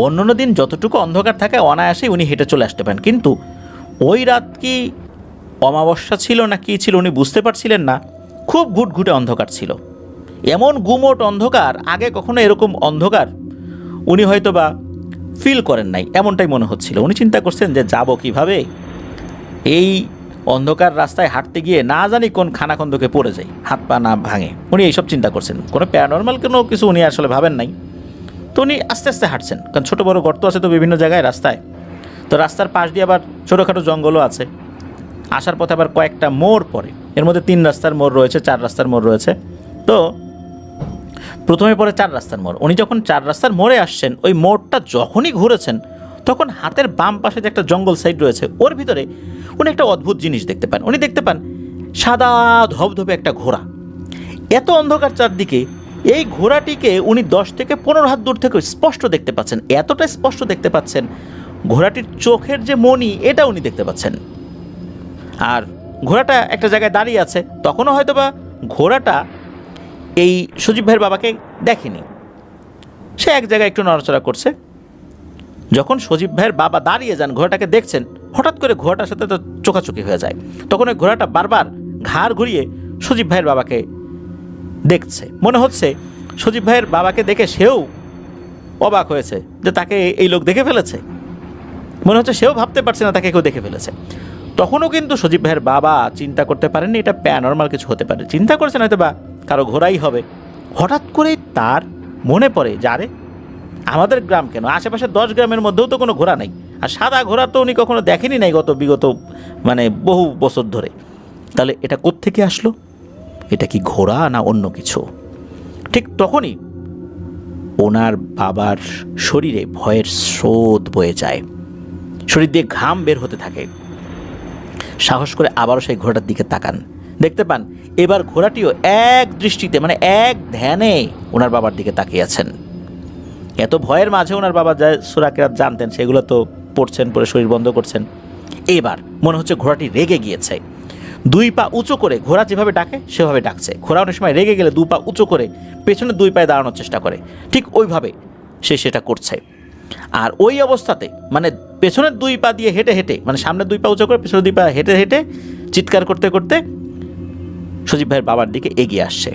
অন্য দিন যতটুকু অন্ধকার থাকে অনায়াসেই উনি হেঁটে চলে আসতে পারেন, কিন্তু ওই রাত কি অমাবস্যা ছিল না কি ছিল উনি বুঝতে পারছিলেন না। খুব ঘুটঘুটে অন্ধকার ছিল, এমন গুমোট অন্ধকার আগে কখনো এরকম অন্ধকার উনি হয়তো বা ফিল করেন নাই, এমনটাই মনে হচ্ছিল। উনি চিন্তা করছেন যে যাব কিভাবে, এই অন্ধকার রাস্তায় হাঁটতে গিয়ে না জানি কোন খানাখন্দকে পড়ে যায়, হাত পা না ভাঙে। উনি এইসব চিন্তা করছেন, কোনো প্যারানর্মাল কোনো কিছু উনি আসলে ভাবেন নাই। তো উনি আস্তে আস্তে হাঁটছেন, কারণ ছোটো বড়ো গর্ত আছে তো বিভিন্ন জায়গায় রাস্তায়। তো রাস্তার পাশ দিয়ে আবার ছোটোখাটো জঙ্গলও আছে। আসার পথে আবার কয়েকটা মোড় পড়ে, এর মধ্যে 3 রাস্তার মোড় রয়েছে, 4 রাস্তার মোড় রয়েছে। তো প্রথমে পরে 4 রাস্তার মোড়। উনি যখন 4 রাস্তার মোড়ে আসছেন, ওই মোড়টা যখনই ঘুরেছেন তখন হাতের বাম পাশে যে একটা জঙ্গল সাইড রয়েছে ওর ভিতরে উনি একটা অদ্ভুত জিনিস দেখতে পান। উনি দেখতে পান সাদা ধবধবে একটা ঘোড়া। এত অন্ধকার চারদিকে, এই ঘোড়াটিকে উনি 10 থেকে 15 হাত দূর থেকে স্পষ্ট দেখতে পাচ্ছেন। এতটা স্পষ্ট দেখতে পাচ্ছেন, ঘোড়াটির চোখের যে মণি এটা উনি দেখতে পাচ্ছেন। আর ঘোড়াটা একটা জায়গায় দাঁড়িয়ে আছে। তখনও হয়তো বা ঘোড়াটা এই সজীব ভাইয়ের বাবাকে দেখেনি, সে এক জায়গায় একটু নড়াচড়া করছে। যখন সজীব ভাইয়ের বাবা দাঁড়িয়ে যান, ঘোড়াটাকে দেখছেন, হঠাৎ করে ঘোড়াটার সাথে তো চোখাচোখি হয়ে যায়। তখন ওই ঘোড়াটা বারবার ঘাড় ঘুরিয়ে সজীব ভাইয়ের বাবাকে দেখছে। মনে হচ্ছে সজীব ভাইয়ের বাবাকে দেখে সেও অবাক হয়েছে যে তাকে এই লোক দেখে ফেলেছে। মনে হচ্ছে সেও ভাবতে পারছে না তাকে কেউ দেখে ফেলেছে। তখনও কিন্তু সজীব ভাইয়ের বাবা চিন্তা করতে পারেননি এটা প্যারানর্মাল কিছু হতে পারে। চিন্তা করছেন হয়তো বা কারো ঘোড়াই হবে। হঠাৎ করে তার মনে পড়ে যে আরে আমাদের গ্রাম কেন, আশেপাশে 10 গ্রামের মধ্যেও তো কোনো ঘোড়া নেই। আর সাদা ঘোড়া তো উনি কখনো দেখেনি নাই বিগত মানে বহু বছর ধরে। তাহলে এটা কোত্থেকে আসলো? এটা কি ঘোড়া না অন্য কিছু? ঠিক তখনই ওনার বাবার শরীরে ভয়ের স্রোত বয়ে যায়, শরীর দিয়ে ঘাম বের হতে থাকে। সাহস করে আবারও সেই ঘোড়াটার দিকে তাকান, দেখতে পান এবার ঘোড়াটিও এক দৃষ্টিতে মানে এক ধ্যানে ওনার বাবার দিকে তাকিয়ে আছেন। এত ভয়ের মাঝে ওনার বাবা যা সূরা কিরাত জানতেন সেগুলো তো পড়ছেন, পরে শরীর বন্ধ করছেন। এবার মনে হচ্ছে ঘোড়াটি রেগে গিয়েছে। 2 পা উঁচু করে, ঘোড়া যেভাবে ডাকে সেভাবে ডাকছে। ঘোড়া অনেক সময় রেগে গেলে 2 পা উঁচু করে পেছনে 2 পায়ে দাঁড়ানোর চেষ্টা করে, ঠিক ওইভাবে সে সেটা করছে। আর ওই অবস্থাতে মানে পেছনের 2 পা দিয়ে হেঁটে হেঁটে, মানে সামনে 2 পা উঁচু করে পেছনের 2 পা হেঁটে হেঁটে চিৎকার করতে করতে সজীব ভাইয়ের বাবার দিকে এগিয়ে আসছে।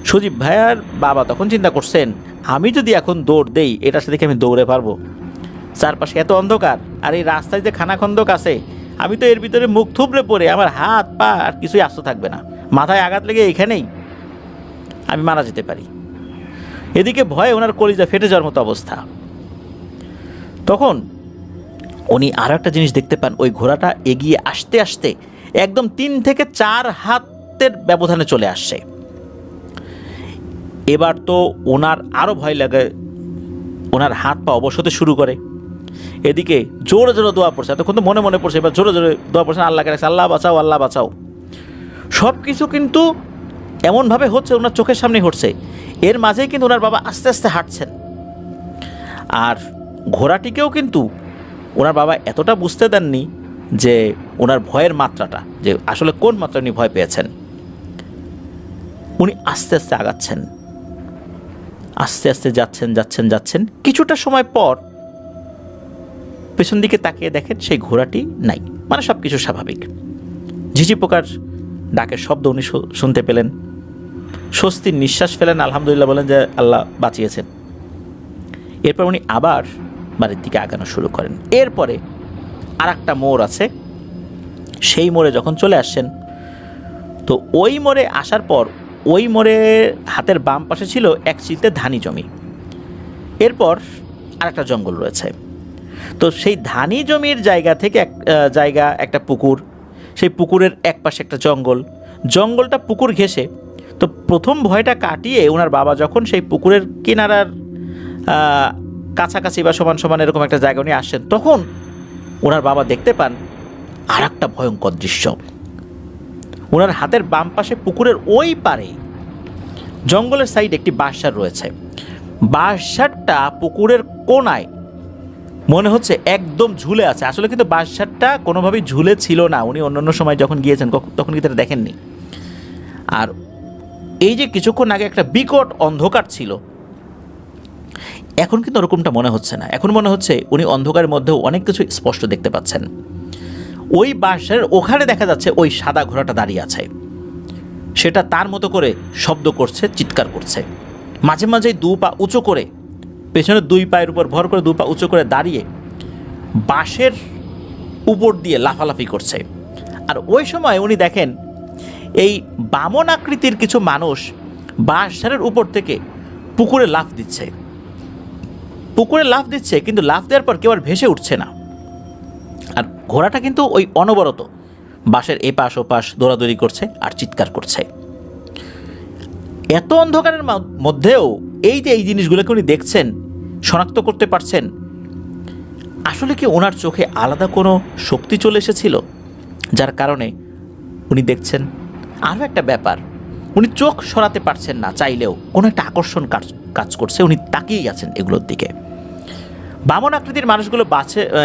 সজীব ভাইয়ের বাবা তখন চিন্তা করছেন আমি যদি এখন দৌড় দেই এটার সাথে কি আমি দৌড়ে পারবো? চারপাশে এত অন্ধকার, আর এই রাস্তায় যে খানাখন্দক আছে, আমি তো এর ভিতরে মুখ থুবড়ে পড়ে আমার হাত পা আর কিছুই আস্ত থাকবে না, মাথায় আঘাত লেগে এখানেই আমি মারা যেতে পারি। এদিকে ভয়ে ওনার কলিজা ফেটে যাওয়ার মতো অবস্থা। তখন উনি আরও একটা জিনিস দেখতে পান, ওই ঘোড়াটা এগিয়ে আসতে আসতে একদম 3 থেকে 4 হাতের ব্যবধানে চলে আসছে। এবার তো ওনার আরও ভয় লাগে, ওনার হাত পা অবশ হতে শুরু করে। এদিকে জোরে জোরে দোয়া পড়ছে, এতক্ষণ তো মনে মনে পড়ছে, এবার জোরে জোরে দোয়া পড়ছেন, আল্লাহকে রাখছে, আল্লাহ বাঁচাও আল্লাহ বাঁচাও। সব কিছু কিন্তু এমনভাবে হচ্ছে, ওনার চোখের সামনে ঘটছে। এর মাঝেই কিন্তু ওনার বাবা আস্তে আস্তে হাঁটছেন। আর ঘোড়াটিকেও কিন্তু ওনার বাবা এতটা বুঝতে দেননি যে ওনার ভয়ের মাত্রাটা, যে আসলে কোন মাত্রা উনি ভয় পেয়েছেন। উনি আস্তে আস্তে আগাচ্ছেন, আস্তে আস্তে যাচ্ছেন যাচ্ছেন যাচ্ছেন। কিছুটা সময় পর পেছন দিকে তাকিয়ে দেখেন সেই ঘোড়াটি নাই, মানে সব কিছু স্বাভাবিক। ঝিঝি পোকার ডাকের শব্দ উনি শুনতে পেলেন, স্বস্তির নিঃশ্বাস ফেলেন, আলহামদুলিল্লাহ বলেন যে আল্লাহ বাঁচিয়েছেন। এরপর উনি আবার বাড়ির দিকে আগানো শুরু করেন। এরপরে আর একটা মোড় আছে, সেই মোড়ে যখন চলে আসছেন, তো ওই মোড়ে আসার পর ওই মোড়ে হাতের বাম পাশে ছিল এক চিলতে ধানি জমি, এরপর আর একটা জঙ্গল রয়েছে। তো সেই ধানি জমির জায়গা থেকে একটা পুকুর, সেই পুকুরের এক পাশে একটা জঙ্গল, জঙ্গলটা পুকুর ঘেঁষে। তো প্রথম ভয়টা কাটিয়ে ওনার বাবা যখন সেই পুকুরের কিনারার কাছাকাছি বা সমান সমান এরকম একটা জায়গা নিয়ে আসছেন, তখন ওনার বাবা দেখতে পান আর একটা ভয়ঙ্কর দৃশ্য। ওনার হাতের বাম পাশে পুকুরের ওই পারে জঙ্গলের সাইড একটি বাঁশঝাড় রয়েছে। বাঁশঝাড়টা পুকুরের কোনায় মনে হচ্ছে একদম ঝুলে আছে। আসলে কিন্তু বাঁশঝাড়টা কোনোভাবেই ঝুলে ছিল না, উনি অন্যান্য সময় যখন গিয়েছেন তখন কিন্তু এটা দেখেননি। আর এই যে কিছুক্ষণ আগে একটা বিকট অন্ধকার ছিল, এখন কিন্তু ওরকমটা মনে হচ্ছে না। এখন মনে হচ্ছে উনি অন্ধকারের মধ্যেও অনেক কিছু স্পষ্ট দেখতে পাচ্ছেন। ওই বাঁশঝাড়ের ওখানে দেখা যাচ্ছে ওই সাদা ঘোড়াটা দাঁড়িয়ে আছে, সেটা তার মতো করে শব্দ করছে, চিৎকার করছে। মাঝে মাঝে দু পা উঁচু করে, পেছনের দুই পায়ের উপর ভর করে দু পা উঁচু করে দাঁড়িয়ে বাঁশের উপর দিয়ে লাফালাফি করছে। আর ওই সময় উনি দেখেন এই বামন আকৃতির কিছু মানুষ বাঁশঝাড়ের উপর থেকে পুকুরে লাফ দিচ্ছে, কিন্তু লাফ দেওয়ার পর কেউ আর ভেসে উঠছে না। আর ঘোড়াটা কিন্তু ওই অনবরত বাঁশের এপাশ ওপাশ দৌড়াদৌড়ি করছে আর চিৎকার করছে। এত অন্ধকারের মধ্যেও এই যে এই জিনিসগুলোকে উনি দেখছেন, শনাক্ত করতে পারছেন, আসলে কি ওনার চোখে আলাদা কোনো শক্তি চলে এসেছিল যার কারণে উনি দেখছেন। আরও একটা ব্যাপার, উনি চোখ সরাতে পারছেন না, চাইলেও কোনো একটা আকর্ষণ কাজ করছে, উনি তাকিয়েই আছেন এগুলোর দিকে। বামন আকৃতির মানুষগুলো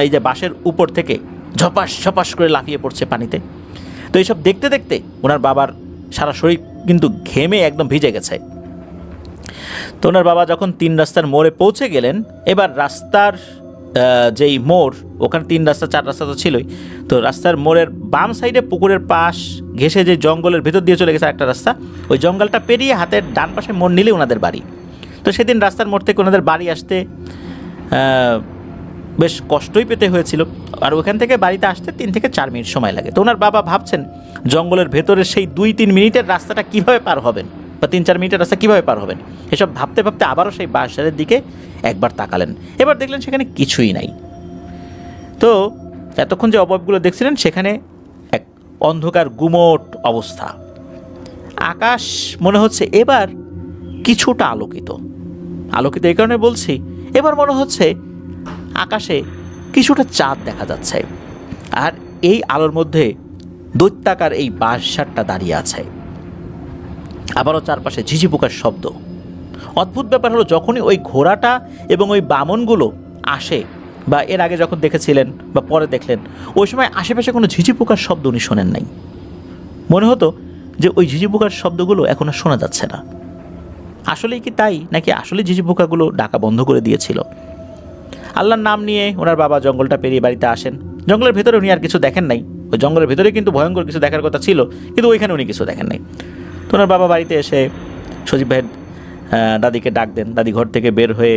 এই যে বাঁশের উপর থেকে ঝপাস ঝপাস করে লাফিয়ে পড়ছে পানিতে। তো এইসব দেখতে দেখতে ওনার বাবার সারা শরীর কিন্তু ঘেমে একদম ভিজে গেছে। তো ওনার বাবা যখন 3 রাস্তার মোড়ে পৌঁছে গেলেন, এবার রাস্তার যেই মোড়, ওখানে 3 রাস্তা 4 রাস্তা তো ছিলই, তো রাস্তার মোড়ের বাম সাইডে পুকুরের পাশ ঘেঁষে যে জঙ্গলের ভেতর দিয়ে চলে গেছে একটা রাস্তা, ওই জঙ্গলটা পেরিয়ে হাতের ডান পাশে মোড় নিলে ওনাদের বাড়ি। তো সেদিন রাস্তার মোড় থেকে ওনাদের বাড়ি আসতে বেশ কষ্টই পেতে হয়েছিল, আর ওখান থেকে বাড়িতে আসতে 3 থেকে 4 মিনিট সময় লাগে। তো ওনার বাবা ভাবছেন জঙ্গলের ভেতরে সেই 2-3 মিনিটের রাস্তাটা কীভাবে পার হবেন, বা 3-4 মিনিটের রাস্তা কীভাবে পার হবেন, এসব ভাবতে ভাবতে আবারও সেই বাঁশঝাড়ের দিকে একবার তাকালেন। এবার দেখলেন সেখানে কিছুই নাই। তো এতক্ষণ যে অবয়বগুলো দেখছিলেন সেখানে এক অন্ধকার গুমোট অবস্থা। আকাশ মনে হচ্ছে এবার কিছুটা আলোকিত। এই কারণে বলছি, এবার মনে হচ্ছে আকাশে কিছুটা চাঁদ দেখা যাচ্ছে, আর এই আলোর মধ্যে দৈত্যাকার এই বাঁশঝাড়টা দাঁড়িয়ে আছে। আবারও চারপাশে ঝিঝি পোকার শব্দ। অদ্ভুত ব্যাপার হলো, যখনই ওই ঘোড়াটা এবং ওই বামনগুলো আসে, বা এর আগে যখন দেখেছিলেন বা পরে দেখলেন, ওই সময় আশেপাশে কোনো ঝিঝি পোকার শব্দ উনি শোনেন নাই। মনে হতো যে ওই ঝিঝি পোকার শব্দগুলো এখন আর শোনা যাচ্ছে না। আসলেই কি তাই, নাকি আসলে ঝিঝি পোকাগুলো ডাকা বন্ধ করে দিয়েছিল? আল্লাহর নাম নিয়ে ওনার বাবা জঙ্গলটা পেরিয়ে বাড়িতে আসেন। জঙ্গলের ভেতরে উনি আর কিছু দেখেন নাই। ওই জঙ্গলের ভেতরে কিন্তু ভয়ঙ্কর কিছু দেখার কথা ছিল, কিন্তু ওইখানে উনি কিছু দেখেন নাই। তো ওনার বাবা বাড়িতে এসে সজীব ভাইয়ের দাদিকে ডাক দেন। দাদি ঘর থেকে বের হয়ে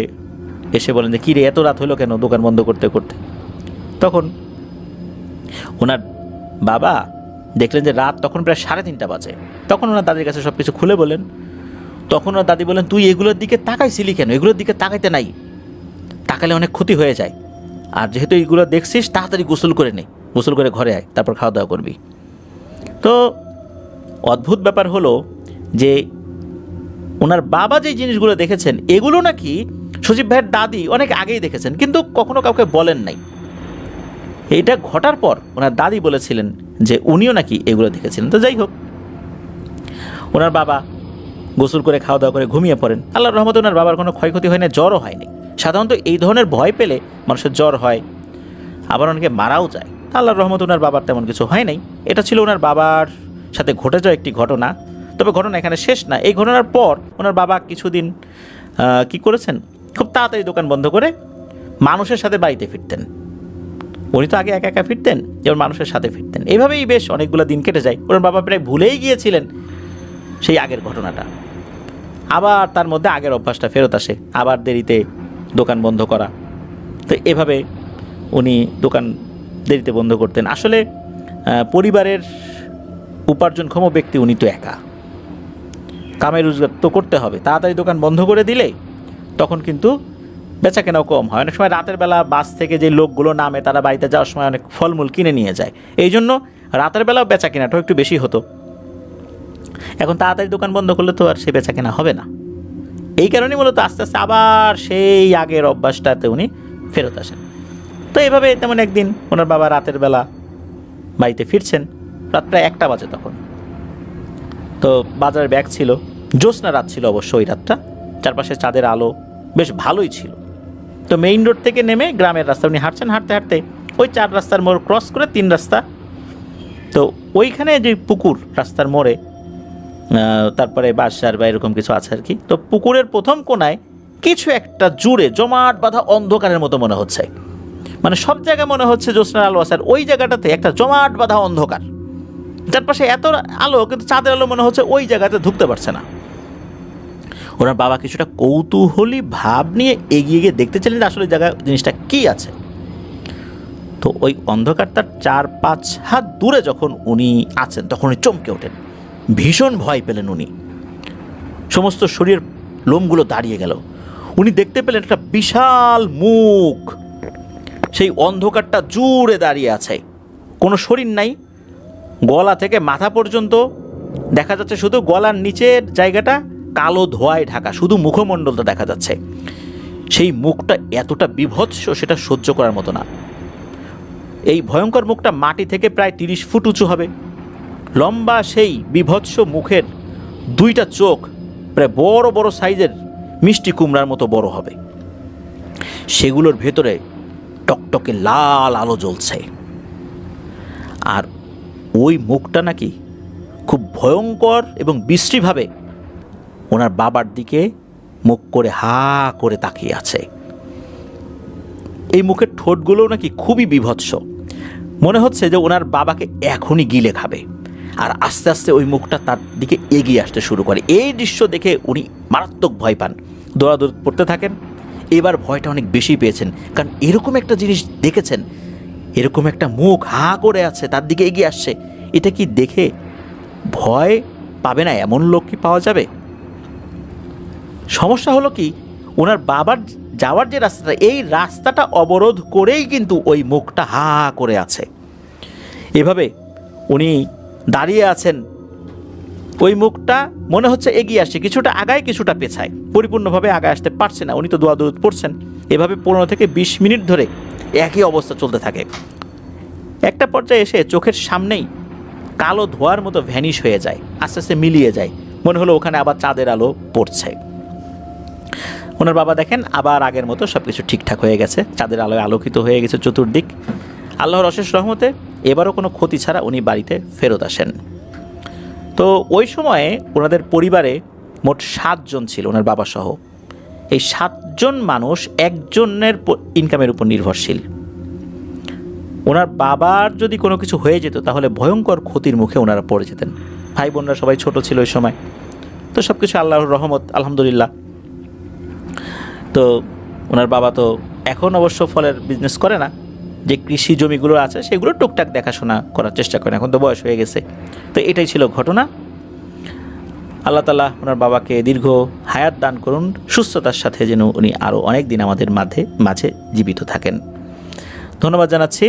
এসে বলেন যে, কী রে, এত রাত হলো কেন দোকান বন্ধ করতে করতে? তখন ওনার বাবা দেখলেন যে রাত তখন প্রায় 3:30 বাজে। তখন ওনার দাদির কাছে সব কিছু খুলে বলেন। তখন ওনার দাদি বলেন, তুই এগুলোর দিকে তাকাইছিলি কেন? এগুলোর দিকে তাকাইতে নাই, তাকালে অনেক ক্ষতি হয়ে যায়। আর যেহেতু এইগুলো দেখছিস, তাড়াতাড়ি গোসল করে নে, গোসল করে ঘরে আয়, তারপর খাওয়া দাওয়া করবি। তো অদ্ভুত ব্যাপার হলো যে ওনার বাবা যে জিনিসগুলো দেখেছেন, এগুলো নাকি সজীব ভাইয়ের দাদি অনেক আগেই দেখেছেন, কিন্তু কখনো কাউকে বলেন নাই। এইটা ঘটার পর ওনার দাদি বলেছিলেন যে উনিও নাকি এগুলো দেখেছিলেন। তো যাই হোক, ওনার বাবা গোসল করে খাওয়া দাওয়া করে ঘুমিয়ে পড়েন। আল্লাহর রহমতে ওনার বাবার কোনো ক্ষয়ক্ষতি হয় না, জ্বরও হয়নি। সাধারণত এই ধরনের ভয় পেলে মানুষের জ্বর হয়, আবার অনেকে মারাও যায়। আল্লাহর রহমতে ওনার বাবার তেমন কিছু হয় নাই। এটা ছিল ওনার বাবার সাথে ঘটে যাওয়া একটি ঘটনা। তবে ঘটনা এখানে শেষ না। এই ঘটনার পর ওনার বাবা কিছুদিন কি করেছেন, খুব তাড়াতাড়ি দোকান বন্ধ করে মানুষের সাথে বাড়িতে ফিরতেন। উনি তো আগে একা একা ফিরতেন, এবার মানুষের সাথে ফিরতেন। এইভাবেই বেশ অনেকগুলো দিন কেটে যায়। ওনার বাবা প্রায় ভুলেই গিয়েছিলেন সেই আগের ঘটনাটা। আবার তার মধ্যে আগের অভ্যাসটা ফেরত আসে, আবার দেরিতে দোকান বন্ধ করা। তো এভাবে উনি দোকান দেরিতে বন্ধ করতেন। আসলে পরিবারের উপার্জনক্ষম ব্যক্তি উনি তো একা, কামে রোজগার তো করতে হবে। তাড়াতাড়ি দোকান বন্ধ করে দিলে তখন কিন্তু বেচা কেনাও কম হয়। অনেক সময় রাতের বেলা বাস থেকে যে লোকগুলো নামে তারা বাড়িতে যাওয়ার সময় অনেক ফলমূল কিনে নিয়ে যায়, এই জন্য রাতের বেলাও বেচা কেনাটাও একটু বেশি হতো। এখন তাড়াতাড়ি দোকান বন্ধ করলে তো আর সে বেচা কেনা হবে না। এই কারণেই মূলত আস্তে আস্তে আবার সেই আগের অভ্যাসটাতে উনি ফেরত আসেন। তো এইভাবে তেমন একদিন ওনার বাবা রাতের বেলা বাড়িতে ফিরছেন, রাত প্রায় 1টা বাজে তখন। তো বাজারের ব্যাগ ছিল, জ্যোৎস্না রাত ছিল অবশ্য ওই রাতটা, চারপাশে চাঁদের আলো বেশ ভালোই ছিল। তো মেইন রোড থেকে নেমে গ্রামের রাস্তা উনি হাঁটছেন, হাঁটতে হাঁটতে ওই 4 রাস্তার মোড় ক্রস করে 3 রাস্তা, তো ওইখানে যে পুকুর রাস্তার মোড়ে, তারপরে বাসার বা এরকম কিছু আছে আর কি। তো পুকুরের প্রথম কোনায় কিছু একটা জুড়ে জমাট বাঁধা অন্ধকারের মতো মনে হচ্ছে, মানে সব জায়গায় মনে হচ্ছে জ্যোৎস্নার আলো আছে, আর ওই জায়গাটাতে একটা জমাট বাঁধা অন্ধকার। চারপাশে এত আলো কিন্তু চাঁদের আলো মনে হচ্ছে ওই জায়গাতে ঢুকতে পারছে না। ওনার বাবা কিছুটা কৌতূহলী ভাব নিয়ে এগিয়ে গিয়ে দেখতে চাইলেন যে আসলে জায়গায় জিনিসটা কি আছে। তো ওই অন্ধকারটার 4-5 হাত দূরে যখন উনি আছেন তখন উনি চমকে ওঠেন, ভীষণ ভয় পেলেন উনি। সমস্ত শরীর লোমগুলো দাঁড়িয়ে গেল। উনি দেখতে পেলেন একটা বিশাল মুখ সেই অন্ধকারটা জুড়ে দাঁড়িয়ে আছে, কোনো শরীর নাই। গলা থেকে মাথা পর্যন্ত দেখা যাচ্ছে শুধু গলার নিচের জায়গাটা কালো ধোঁয়ায় ঢাকা, শুধু মুখমণ্ডলটা দেখা যাচ্ছে। সেই মুখটা এতটা বিভৎস সেটা সহ্য করার মতো না। এই ভয়ঙ্কর মুখটা মাটি থেকে প্রায় 30 ফুট উঁচু হবে। লম্বা সেই বিভৎস মুখের 2টা চোখ প্রায় বড় বড় সাইজের মিষ্টি কুমড়ার মতো বড় হবে। সেগুলোর ভেতরে টকটকে লাল আলো জ্বলছে। আর ওই মুখটা নাকি খুব ভয়ঙ্কর এবং বিশ্রীভাবে ওনার বাবার দিকে মুখ করে হা করে তাকিয়ে আছে। এই মুখের ঠোঁটগুলোও নাকি খুবই বিভৎস, মনে হচ্ছে যে ওনার বাবাকে এখনই গিলে খাবে। আর আস্তে আস্তে ওই মুখটা তার দিকে এগিয়ে আসতে শুরু করে। এই দৃশ্য দেখে উনি মারাত্মক ভয় পান, দৌড়াদৌড় পড়তে থাকেন। এবার ভয়টা অনেক বেশি পেয়েছেন, কারণ এরকম একটা জিনিস দেখেছেন, এরকম একটা মুখ হা করে আছে তার দিকে এগিয়ে আসছে। এটা কি দেখে ভয় পাবে না এমন লোক কি পাওয়া যাবে? সমস্যা হলো কি, ওনার বাবার যাওয়ার যে রাস্তাটা, এই রাস্তাটা অবরোধ করেই কিন্তু ওই মুখটা হা করে আছে। এভাবে উনি দাঁড়িয়ে আছেন, ওই মুখটা মনে হচ্ছে এগিয়ে আসছে, কিছুটা আগায় কিছুটা পেছায়, পরিপূর্ণভাবে আগায় আসতে পারছে না। উনি তো দৌড়াদৌড় পড়ছেন। এভাবে 15 থেকে 20 মিনিট ধরে একই অবস্থা চলতে থাকে। একটা পর্যায়ে এসে চোখের সামনেই কালো ধোঁয়ার মতো ভ্যানিশ হয়ে যায়, আস্তে আস্তে মিলিয়ে যায়। মনে হলো ওখানে আবার চাঁদের আলো পড়ছে। ওনার বাবা দেখেন আবার আগের মতো সব কিছু ঠিকঠাক হয়ে গেছে, চাঁদের আলোয় আলোকিত হয়ে গেছে চতুর্দিক। আল্লাহর অশেষ রহমতে এবারও কোনো ক্ষতি ছাড়া উনি বাড়িতে ফেরত আসেন। তো ওই সময়ে ওনাদের পরিবারে মোট 7 জন ছিল, ওনার বাবা সহ। এই 7 জন মানুষ একজনের ইনকামের উপর নির্ভরশীল। ওনার বাবার যদি কোনো কিছু হয়ে যেত তাহলে ভয়ঙ্কর ক্ষতির মুখে ওনারা পড়ে যেতেন। ভাই বোনরা সবাই ছোট ছিল ওই সময়। তো সব কিছু আল্লাহর রহমত, আলহামদুলিল্লাহ। তো ওনার বাবা তো এখন অবশ্য ফলের বিজনেস করে না, যে কৃষি জমিগুলো আছে সেগুলো টুকটাক দেখাশোনা করার চেষ্টা করেন, এখন তো বয়স হয়ে গেছে। তো এটাই ছিল ঘটনা। আল্লাহ তাআলা ওনার বাবাকে দীর্ঘ হায়াত দান করুন, সুস্থতার সাথে যেন উনি আরও অনেক দিন আমাদের মাঝে জীবিত থাকেন। ধন্যবাদ জানাচ্ছি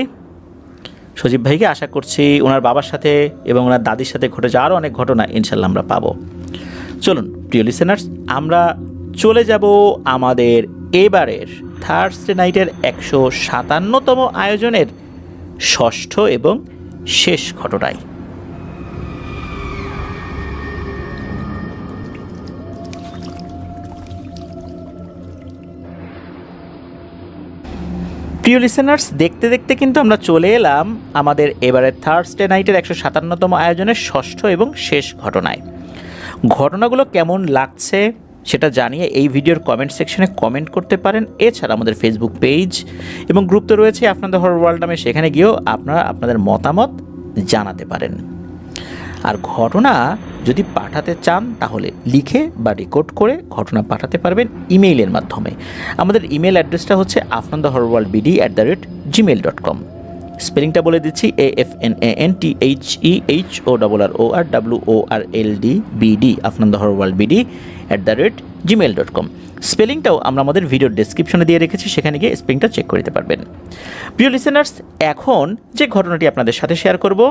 সজীব ভাইকে। আশা করছি ওনার বাবার সাথে এবং ওনার দাদির সাথে ঘটে যাওয়া আরও অনেক ঘটনা ইনশাল্লাহ আমরা পাবো। চলুন প্রিয় লিসেনার্স, আমরা চলে যাব আমাদের এবারের থার্সডে নাইটের 157তম আয়োজনের 6ষ্ঠ এবং শেষ ঘটনায়। প্রিয় লিসেনার্স, দেখতে দেখতে কিন্তু আমরা চলে এলাম আমাদের এবারের থার্সডে নাইটের 157তম আয়োজনের ষষ্ঠ এবং শেষ ঘটনায়। ঘটনাগুলো কেমন লাগছে সেটা জানিয়ে এই ভিডিওর কমেন্ট সেকশনে কমেন্ট করতে পারেন। এছাড়া আমাদের ফেসবুক পেজ এবং গ্রুপ তো রয়েছে আপনাদের হরর ওয়ার্ল্ড নামে, সেখানে গিয়েও আপনারা আপনাদের মতামত জানাতে পারেন। আর ঘটনা যদি পাঠাতে চান তাহলে লিখে বা রেকর্ড করে ঘটনা পাঠাতে পারবেন ইমেইলের মাধ্যমে। আমাদের ইমেল অ্যাড্রেসটা হচ্ছে afnantheHorrorWorldBD@gmail.com। স্পেলিংটা বলে দিচ্ছি, AFNANTHEHORRORWORLDBD, afnantheHorrorWorldBD@gmail.com। স্পেলিংটাও আমরা আমাদের ভিডিওর ডেসক্রিপশনে দিয়ে রেখেছি, সেখানে গিয়ে স্পেলিংটা চেক করে নিতে পারবেন। প্রিয় লিসেনার্স, এখন যে ঘটনাটি আপনাদের সাথে শেয়ার করব,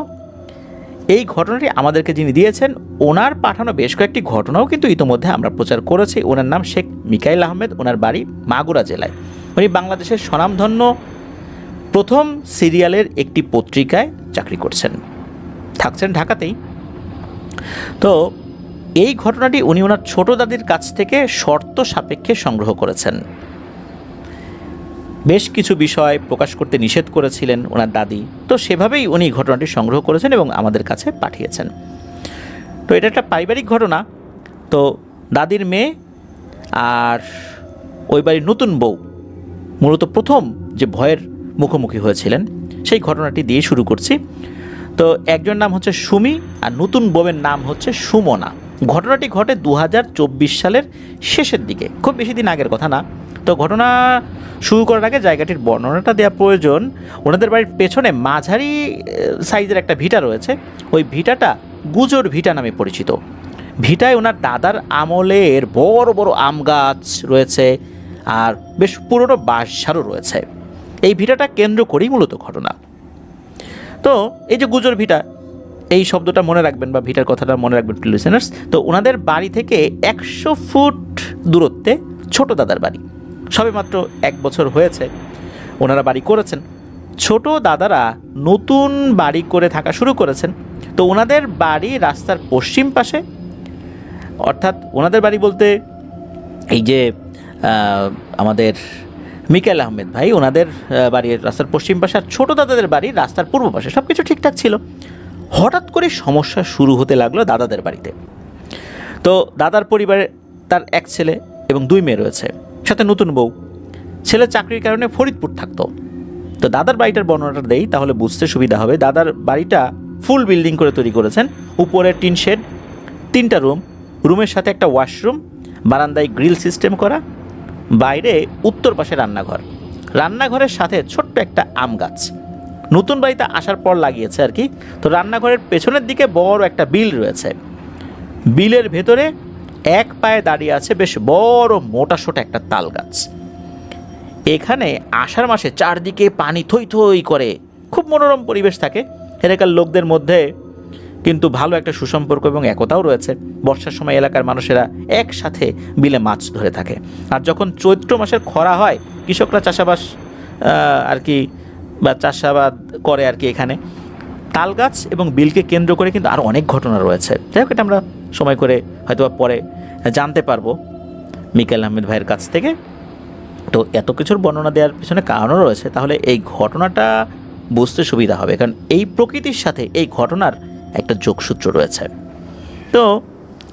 এই ঘটনাটি আমাদেরকে যিনি দিয়েছেন ওনার পাঠানো বেশ কয়েকটি ঘটনাও কিন্তু ইতোমধ্যে আমরা প্রচার করেছি। ওনার নাম শেখ মিকাইল আহমেদ, ওনার বাড়ি মাগুরা জেলায়। উনি বাংলাদেশের স্বনামধন্য প্রথম সিরিয়ালের একটি পত্রিকায় চাকরি করছেন, থাকছেন ঢাকাতেই। তো এই ঘটনাটি উনি ওনার ছোট দাদির কাছ থেকে শর্ত সাপেক্ষে সংগ্রহ করেছেন। বেশ কিছু বিষয় প্রকাশ করতে নিষেধ করেছিলেন ওনার দাদি, তো সেভাবেই উনি ঘটনাটি সংগ্রহ করেছেন এবং আমাদের কাছে পাঠিয়েছেন। তো এটা একটা পারিবারিক ঘটনা। তো দাদির মেয়ে আর ওই বাড়ির নতুন বউ মূলত প্রথম যে ভয়ের মুখোমুখি হয়েছিলেন সেই ঘটনাটি দিয়ে শুরু করছি। তো একজন নাম হচ্ছে সুমি আর নতুন বউয়ের নাম হচ্ছে সুমনা। ঘটনাটি ঘটে 2024 সালের শেষের দিকে, খুব বেশি দিন আগের কথা না। তো ঘটনা শুরু করার আগে জায়গাটির বর্ণনাটা দেওয়া প্রয়োজন। ওনাদের বাড়ির পেছনে মাঝারি সাইজের একটা ভিটা রয়েছে, ওই ভিটাটা গুজর ভিটা নামে পরিচিত। ভিটায় ওনার দাদার আমলের বড় বড় আম গাছ রয়েছে আর বেশ পুরনো বাঁশঝাড়ও রয়েছে। এই ভিটাটা কেন্দ্র করেই মূলত ঘটনা। তো এই যে গুজর ভিটা, এই শব্দটা মনে রাখবেন বা ভিটার কথাটা মনে রাখবেন লিসেনার্স। তো ওনাদের বাড়ি থেকে 100 ফুট দূরত্বে ছোট দাদার বাড়ি। সবে মাত্র 1 বছর হয়েছে ওনারা বাড়ি করেছেন। ছোট দাদারা নতুন বাড়ি করে থাকা শুরু করেছেন। তো ওনাদের বাড়ি রাস্তার পশ্চিম পাশে, অর্থাৎ ওনাদের বাড়ি বলতে এই যে আমাদের মিকাইল আহমেদ ভাই, ওনাদের বাড়ির রাস্তার পশ্চিম পাশে, আর ছোটো দাদাদের বাড়ি রাস্তার পূর্ব পাশে। সব কিছু ঠিকঠাক ছিল। হঠাৎ করে সমস্যা শুরু হতে লাগলো দাদাদের বাড়িতে। তো দাদার পরিবারে তার এক ছেলে এবং 2 মেয়ে রয়েছে, সাথে নতুন বউ। ছেলে চাকরির কারণে ফরিদপুর থাকতো। তো দাদার বাড়িটার বর্ণনাটা দেই, তাহলে বুঝতে সুবিধা হবে। দাদার বাড়িটা ফুল বিল্ডিং করে তৈরি করেছেন। উপরে টিন শেড, 3টা রুম, রুমের সাথে একটা ওয়াশরুম, বারান্দায় গ্রিল সিস্টেম করা, বাইরে উত্তর পাশে রান্নাঘর, রান্নাঘরের সাথে ছোট্ট একটা আম গাছ। নতুন বাড়িতে আসার পর লাগিয়েছে আর কি। তো রান্নাঘরের পেছনের দিকে বড় একটা বিল রয়েছে। বিলের ভেতরে এক পায়ে দাঁড়িয়ে আছে বেশ বড় মোটাসোটা একটা তাল গাছ। এখানে আষাঢ় মাসে চারদিকে পানি থই থই করে, খুব মনোরম পরিবেশ থাকে। এলাকার লোকদের মধ্যে কিন্তু ভালো একটা সুসম্পর্ক এবং একতাও রয়েছে। বর্ষার সময় এলাকার মানুষেরা একসাথে বিলে মাছ ধরে থাকে। আর যখন চৈত্র মাসের খরা হয়, কৃষকরা চাষাবাস আর কি বা চাষাবাদ করে আর কি। এখানে তাল গাছ এবং বিলকে কেন্দ্র করে কিন্তু আরও অনেক ঘটনা রয়েছে। যাই হোক, এটা আমরা সময় করে হয়তো পরে জানতে পারবো মিকাইল আহমেদ ভাইয়ের কাছ থেকে। তো এত কিছুর বর্ণনা দেওয়ার পিছনে কারণও রয়েছে, তাহলে এই ঘটনাটা বুঝতে সুবিধা হবে, কারণ এই প্রকৃতির সাথে এই ঘটনার একটা যোগসূত্র রয়েছে। তো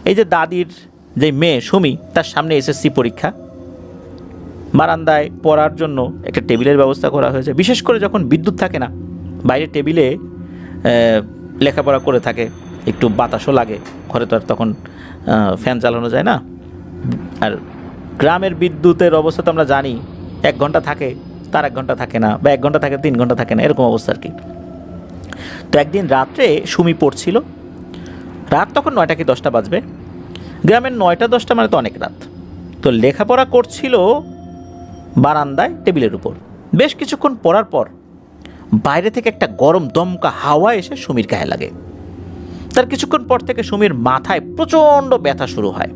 এই যে দাদির যে মেয়ে সুমি, তার সামনে এসএসসি পরীক্ষা। বারান্দায় পড়ার জন্য একটা টেবিলের ব্যবস্থা করা হয়েছে। বিশেষ করে যখন বিদ্যুৎ থাকে না, বাইরে টেবিলে লেখাপড়া করে থাকে, একটু বাতাসও লাগে। ঘরে তো আর তখন ফ্যান চালানো যায় না। আর গ্রামের বিদ্যুতের অবস্থা তো আমরা জানি, 1 ঘন্টা থাকে, তার 1 ঘন্টা থাকে না, বা 1 ঘন্টা থাকে 3 ঘন্টা থাকে না, এরকম অবস্থা আর কি। তো একদিন রাত্রে সুমি পড়ছিল। রাত তখন 9টা কি 10টা বাজবে। গ্রামের 9টা 10টা মানে তো অনেক রাত। তো লেখাপড়া করছিল বারান্দায় টেবিলের উপর। বেশ কিছুক্ষণ পড়ার পর বাইরে থেকে একটা গরম দমকা হাওয়া এসে সুমির গায়ে লাগে। তার কিছুক্ষণ পর থেকে সুমির মাথায় প্রচণ্ড ব্যথা শুরু হয়।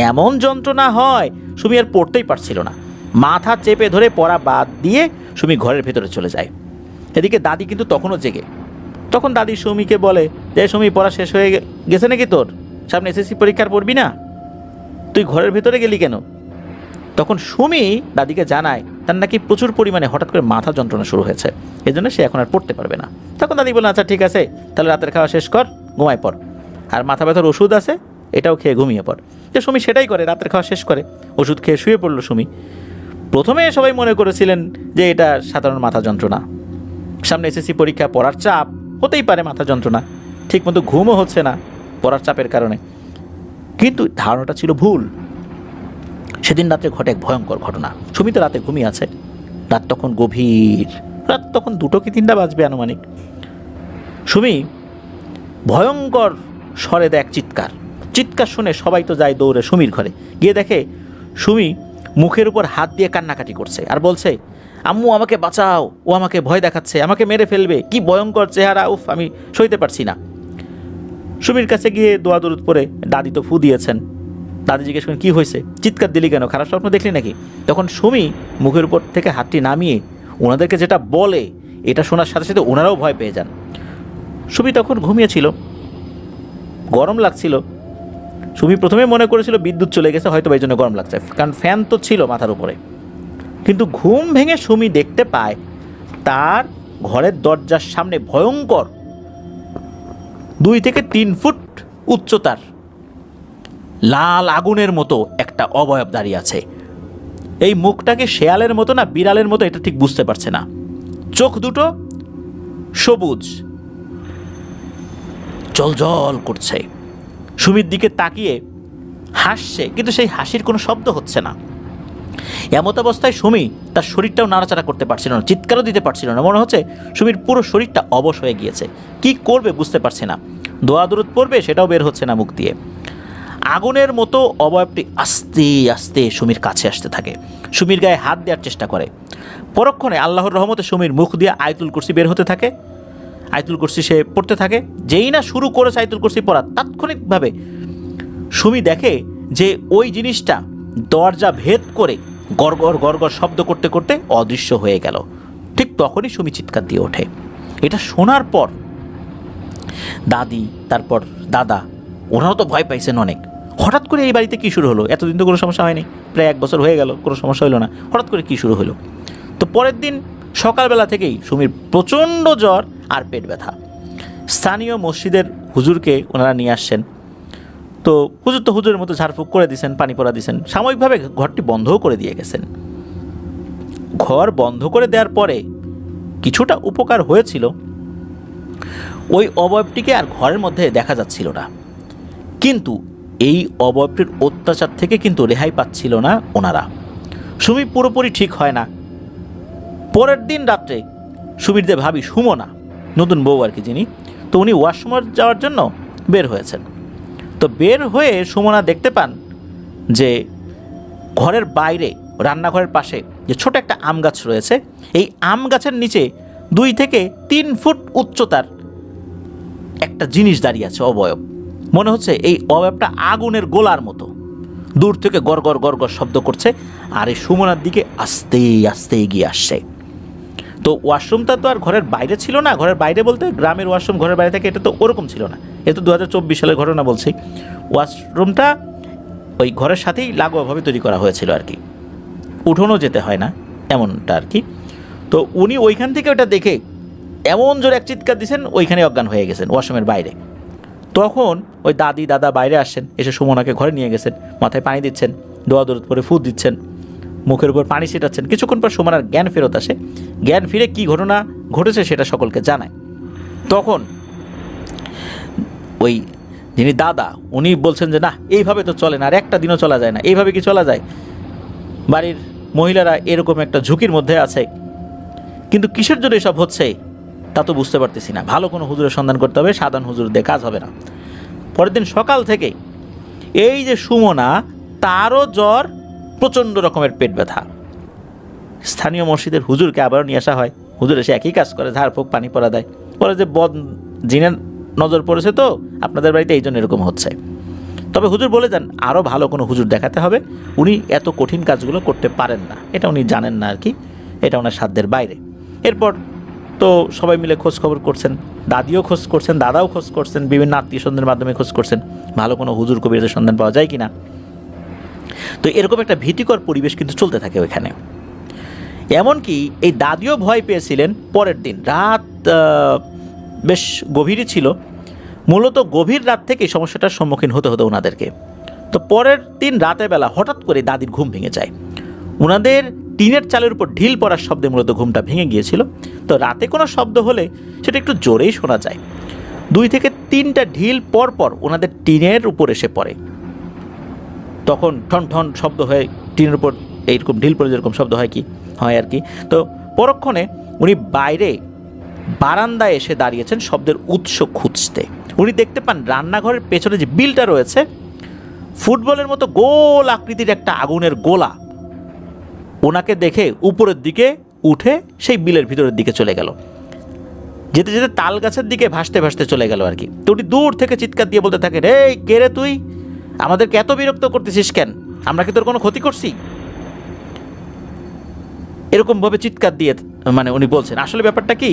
এমন যন্ত্রণা হয় সুমি আর পড়তেই পারছিল না। মাথা চেপে ধরে পড়া বাদ দিয়ে সুমি ঘরের ভেতরে চলে যায়। এদিকে দাদি কিন্তু তখনও জেগে। তখন দাদি সুমিকে বলে যে, সুমি পড়া শেষ হয়ে গেছে নাকি তোর? সামনে এসএসসি পরীক্ষার পড়বি না? তুই ঘরের ভেতরে গেলি কেন? তখন সুমি দাদিকে জানায় তার নাকি প্রচুর পরিমাণে হঠাৎ করে মাথা যন্ত্রণা শুরু হয়েছে, এই জন্য সে এখন আর পড়তে পারবে না। তখন দাদি বললেন, আচ্ছা ঠিক আছে, তাহলে রাতের খাওয়া শেষ কর, ঘুমায় পড়, আর মাথা ব্যথার ওষুধ আছে, এটাও খেয়ে ঘুমিয়ে পড়। যে সুমি সেটাই করে, রাতের খাওয়া শেষ করে ওষুধ খেয়ে শুয়ে পড়লো সুমি। প্রথমে সবাই মনে করেছিলেন যে এটা সাধারণ মাথা যন্ত্রণা, সামনে এসএসসি পরীক্ষা, পড়ার চাপ, হতেই পারে মাথা যন্ত্রণা, ঠিকমতো ঘুমও হচ্ছে না পড়ার চাপের কারণে। কিন্তু ধারণাটা ছিল ভুল। সেদিন রাত্রে ঘটে এক ভয়ঙ্কর ঘটনা। সুমি তো রাতে ঘুমিয়ে আছে, রাত তখন গভীর, রাত তখন 2টো কি 3টা বাজবে আনুমানিক। সুমি ভয়ঙ্কর স্বরে দেয় এক চিৎকার। চিৎকার শুনে সবাই তো যায় দৌড়ে সুমির ঘরে, গিয়ে দেখে সুমি মুখের উপর হাত দিয়ে কান্নাকাটি করছে আর বলছে, আম্মু আমাকে বাঁচাও, ও আমাকে ভয় দেখাচ্ছে, আমাকে মেরে ফেলবে, কি ভয়ঙ্কর চেহারা, উফ আমি সইতে পারছি না। সুমির কাছে গিয়ে দোয়া দরুদ পড়ে দাদি তো ফু দিয়েছেন। দাদি জিজ্ঞেস করেন, কী হয়েছে, চিৎকার দিলি কেন, খারাপ স্বপ্ন দেখলি নাকি? তখন সুমি মুখের উপর থেকে হাতটি নামিয়ে ওনাদেরকে যেটা বলে, এটা শোনার সাথে সাথে ওনারাও ভয় পেয়ে যান। সুমি তখন ঘুমিয়েছিল, গরম লাগছিল। সুমি প্রথমে মনে করেছিল বিদ্যুৎ চলে গেছে, হয়তো এই জন্য গরম লাগছে, কারণ ফ্যান তো ছিল মাথার উপরে। কিন্তু ঘুম ভেঙে সুমি দেখতে পায় তার ঘরের দরজার সামনে ভয়ঙ্কর 2 থেকে 3 ফুট উচ্চতার লাল আগুনের মতো একটা অবয়ব দাঁড়িয়ে আছে। এই মুখটাকে শেয়ালের মতো না বিড়ালের মতো, এটা ঠিক বুঝতে পারছে না। চোখ দুটো সবুজ, জল করছে, সুমির দিকে তাকিয়ে হাসছে, কিন্তু সেই হাসির কোনো শব্দ হচ্ছে না। এমত অবস্থায় সুমি তার শরীরটাও নাড়াচাড়া করতে পারছিল না, চিৎকারও দিতে পারছিল না। মনে হচ্ছে সুমির পুরো শরীরটা অবশ হয়ে গিয়েছে, কি করবে বুঝতে পারছে না। দোয়া দরুদ পড়বে, সেটাও বের হচ্ছে না মুখ দিয়ে। আগুনের মতো অবয়বটি আস্তে আস্তে সুমির কাছে আসতে থাকে, সুমির গায়ে হাত দেওয়ার চেষ্টা করে। পরক্ষণে আল্লাহর রহমতে সুমির মুখ দিয়ে আয়াতুল কুরসি বের হতে থাকে। আয়াতুল কুরসি সে পড়তে থাকে। যেই না শুরু করেছে আয়াতুল কুরসি পড়া, তাৎক্ষণিকভাবে সুমি দেখে যে ওই জিনিসটা দরজা ভেদ করে গড়গড় শব্দ করতে করতে অদৃশ্য হয়ে গেল। ঠিক তখনই সুমি চিৎকার দিয়ে ওঠে। এটা শোনার পর দাদি, তারপর দাদা, ওনারাও তো ভয় পাইছেন অনেক। হঠাৎ করে এই বাড়িতে কী শুরু হলো? এতদিন তো কোনো সমস্যা হয়নি, প্রায় 1 বছর হয়ে গেল, কোনো সমস্যা হলো না, হঠাৎ করে কী শুরু হলো? তো পরের দিন সকালবেলা থেকেই সুমির প্রচণ্ড জ্বর আর পেট ব্যথা। স্থানীয় মসজিদের হুজুরকে ওনারা নিয়ে আসছেন। তো হুজুর তো হুজুরের মতো ঝাড়ফুঁক করে দিয়েছেন, পানি পড়া দিয়েছেন, সাময়িকভাবে ঘরটি বন্ধও করে দিয়ে গেছেন। ঘর বন্ধ করে দেওয়ার পরে কিছুটা উপকার হয়েছিল, ওই অবয়বটিকে আর ঘরের মধ্যে দেখা যাচ্ছিল না। কিন্তু এই অবয়বটির অত্যাচার থেকে কিন্তু রেহাই পাচ্ছিল না ওনারা। সুমি পুরোপুরি ঠিক হয় না। পরের দিন রাত্রে সুমির দে ভাবি সুমনা, নতুন বউ আর কি যিনি, তো উনি ওয়াশরুমে যাওয়ার জন্য বের হয়েছেন। তো বের হয়ে সুমনা দেখতে পান যে ঘরের বাইরে রান্নাঘরের পাশে যে ছোট একটা আম গাছ রয়েছে, এই আম গাছের নিচে 2 থেকে 3 ফুট উচ্চতার একটা জিনিস দাঁড়িয়ে আছে, অবয়ব। মনে হচ্ছে এই অবয়বটা আগুনের গোলার মতো, দূর থেকে গড়গড় শব্দ করছে, আর এই সুমনার দিকে আস্তে আস্তে এগিয়ে আসছে। তো ওয়াশরুমটা তো আর ঘরের বাইরে ছিল না, ঘরের বাইরে বলতে গ্রামের ওয়াশরুম ঘরের বাইরে থাকে, এটা তো ওরকম ছিল না। এটা তো 2024 সালের ঘটনা বলছি। ওয়াশরুমটা ওই ঘরের সাথেই লাগোয়াভাবে তৈরি করা হয়েছিল আর কি, উঠোনও যেতে হয় না এমনটা আর কি। তো উনি ওইখান থেকে ওটা দেখে এমন জোরে এক চিৎকার দিয়েছেন, ওইখানে অজ্ঞান হয়ে গেছেন ওয়াশরুমের বাইরে। তখন ওই দাদি দাদা বাইরে আসছেন, এসে সুমনাকে ঘরে নিয়ে গেছেন, মাথায় পানি দিচ্ছেন, দোয়া দরুদ পরে ফুট দিচ্ছেন, মুখের উপর পানি ছিটাচ্ছেন। কিছুক্ষণ পর সুমনার জ্ঞান ফেরত আসে। জ্ঞান ফিরে কী ঘটনা ঘটেছে সেটা সকলকে জানায়। তখন ওই যিনি দাদা, উনি বলছেন যে না, এইভাবে তো চলে না, আর একটা দিনও চলা যায় না, এইভাবে কি চলা যায়? বাড়ির মহিলারা এরকম একটা ঝুঁকির মধ্যে আছে, কিন্তু কিসের জন্য এসব হচ্ছে তা তো বুঝতে পারতেছি না। ভালো কোনো হুজুরের সন্ধান করতে হবে, সাধারণ হুজুর দিয়ে কাজ হবে না। পরের দিন সকাল থেকে এই যে সুমনা, তারও জ্বর, প্রচণ্ড রকমের পেট ব্যথা। স্থানীয় মসজিদের হুজুরকে আবারও নিয়ে আসা হয়। হুজুর এসে একই কাজ করে, ঝাড়ফুঁক পানি পরা দেয়, বলে যে জিনের নজর পড়েছে তো আপনাদের বাড়িতে, এই জন্য এরকম হচ্ছে। তবে হুজুর বলে যান আরও ভালো কোনো হুজুর দেখাতে হবে, উনি এত কঠিন কাজগুলো করতে পারেন না, এটা উনি জানেন না আর কি, এটা ওনার সাধ্যের বাইরে। এরপর তো সবাই মিলে খোঁজ খবর করছেন, দাদিও খোঁজ করছেন, দাদাও খোঁজ করছেন, বিভিন্ন আত্মীয় স্বজনের মাধ্যমে খোঁজ করছেন ভালো কোনো হুজুর কবিরাজের সন্ধান পাওয়া যায় কিনা। তো এরকম একটা ভীতিকর পরিবেশ কিন্তু চলতে থাকে ওইখানে। এমনকি এই দাদিও ভয় পেয়েছিলেন। পরের দিন রাত বেশ গভীরই ছিল, মূলত গভীর রাত থেকেই সমস্যাটার সম্মুখীন হতে হতো ওনাদেরকে। তো পরের দিন রাতের বেলা হঠাৎ করে দাদির ঘুম ভেঙে যায়। ওনাদের টিনের চালের উপর ঢিল পড়ার শব্দে মূলত ঘুমটা ভেঙে গিয়েছিল। তো রাতে কোনো শব্দ হলে সেটা একটু জোরেই শোনা যায়। 2 থেকে 3টা ঢিল পর পর ওনাদের টিনের উপর এসে পড়ে। তখন ঠন ঠন শব্দ হয়ে টিনের উপর এইরকম ঢিল পড়ে যেরকম শব্দ হয় আর কি। তো পরক্ষণে উনি বাইরে বারান্দায় এসে দাঁড়িয়েছেন শব্দের উৎস খুঁজতে। উনি দেখতে পান রান্নাঘরের পেছনে যে বিলটা রয়েছে, ফুটবলের মতো গোল আকৃতির একটা আগুনের গোলা ওনাকে দেখে উপরের দিকে উঠে সেই বিলের ভিতরের দিকে চলে গেল। যেতে যেতে তাল গাছের দিকে ভাসতে ভাসতে চলে গেল আর কি। তো উনি দূর থেকে চিৎকার দিয়ে বলতে থাকেন, এই কে রে তুই, আমাদেরকে এত বিরক্ত করতেছিস কেন, আমরা কি তোর কোনো ক্ষতি করছি? এরকমভাবে চিৎকার দিয়ে মানে উনি বলছেন। আসলে ব্যাপারটা কি,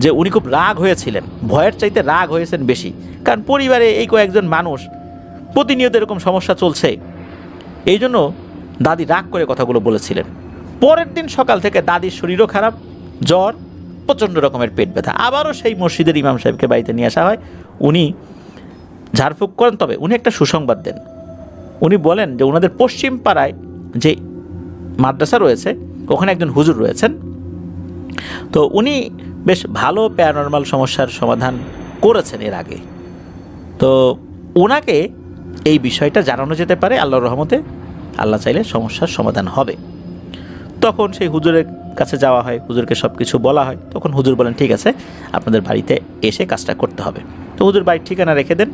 যে উনি খুব রাগ হয়েছিলেন, ভয়ের চাইতে রাগ হয়েছেন বেশি। কারণ পরিবারে এই কয়েকজন মানুষ, প্রতিনিয়ত এরকম সমস্যা চলছে, এই জন্য দাদি রাগ করে কথাগুলো বলেছিলেন। পরের দিন সকাল থেকে দাদির শরীরও খারাপ, জ্বর, প্রচণ্ড রকমের পেট ব্যথা। আবারও সেই মসজিদের ইমাম সাহেবকে বাড়িতে নিয়ে আসা হয়। উনি ঝাড়ফুঁক করেন, তবে উনি একটা সুসংবাদ দেন। উনি বলেন যে ওনাদের পশ্চিম পাড়ায় যে মাদ্রাসা রয়েছে ওখানে একজন হুজুর রয়েছেন। তো উনি বেশ ভালো প্যারানরমাল সমস্যার সমাধান করেছেন এর আগে। তো ওনাকে এই বিষয়টা জানানো যেতে পারে, আল্লাহর রহমতে আল্লাহ চাইলে সমস্যার সমাধান হবে। তখন সেই হুজুরের কাছে যাওয়া হয়, হুজুরকে সব কিছু বলা হয়। তখন হুজুর বলেন, ঠিক আছে, আপনাদের বাড়িতে এসে কাজটা করতে হবে। তো হুজুর বাড়ির ঠিকানা রেখে দেন,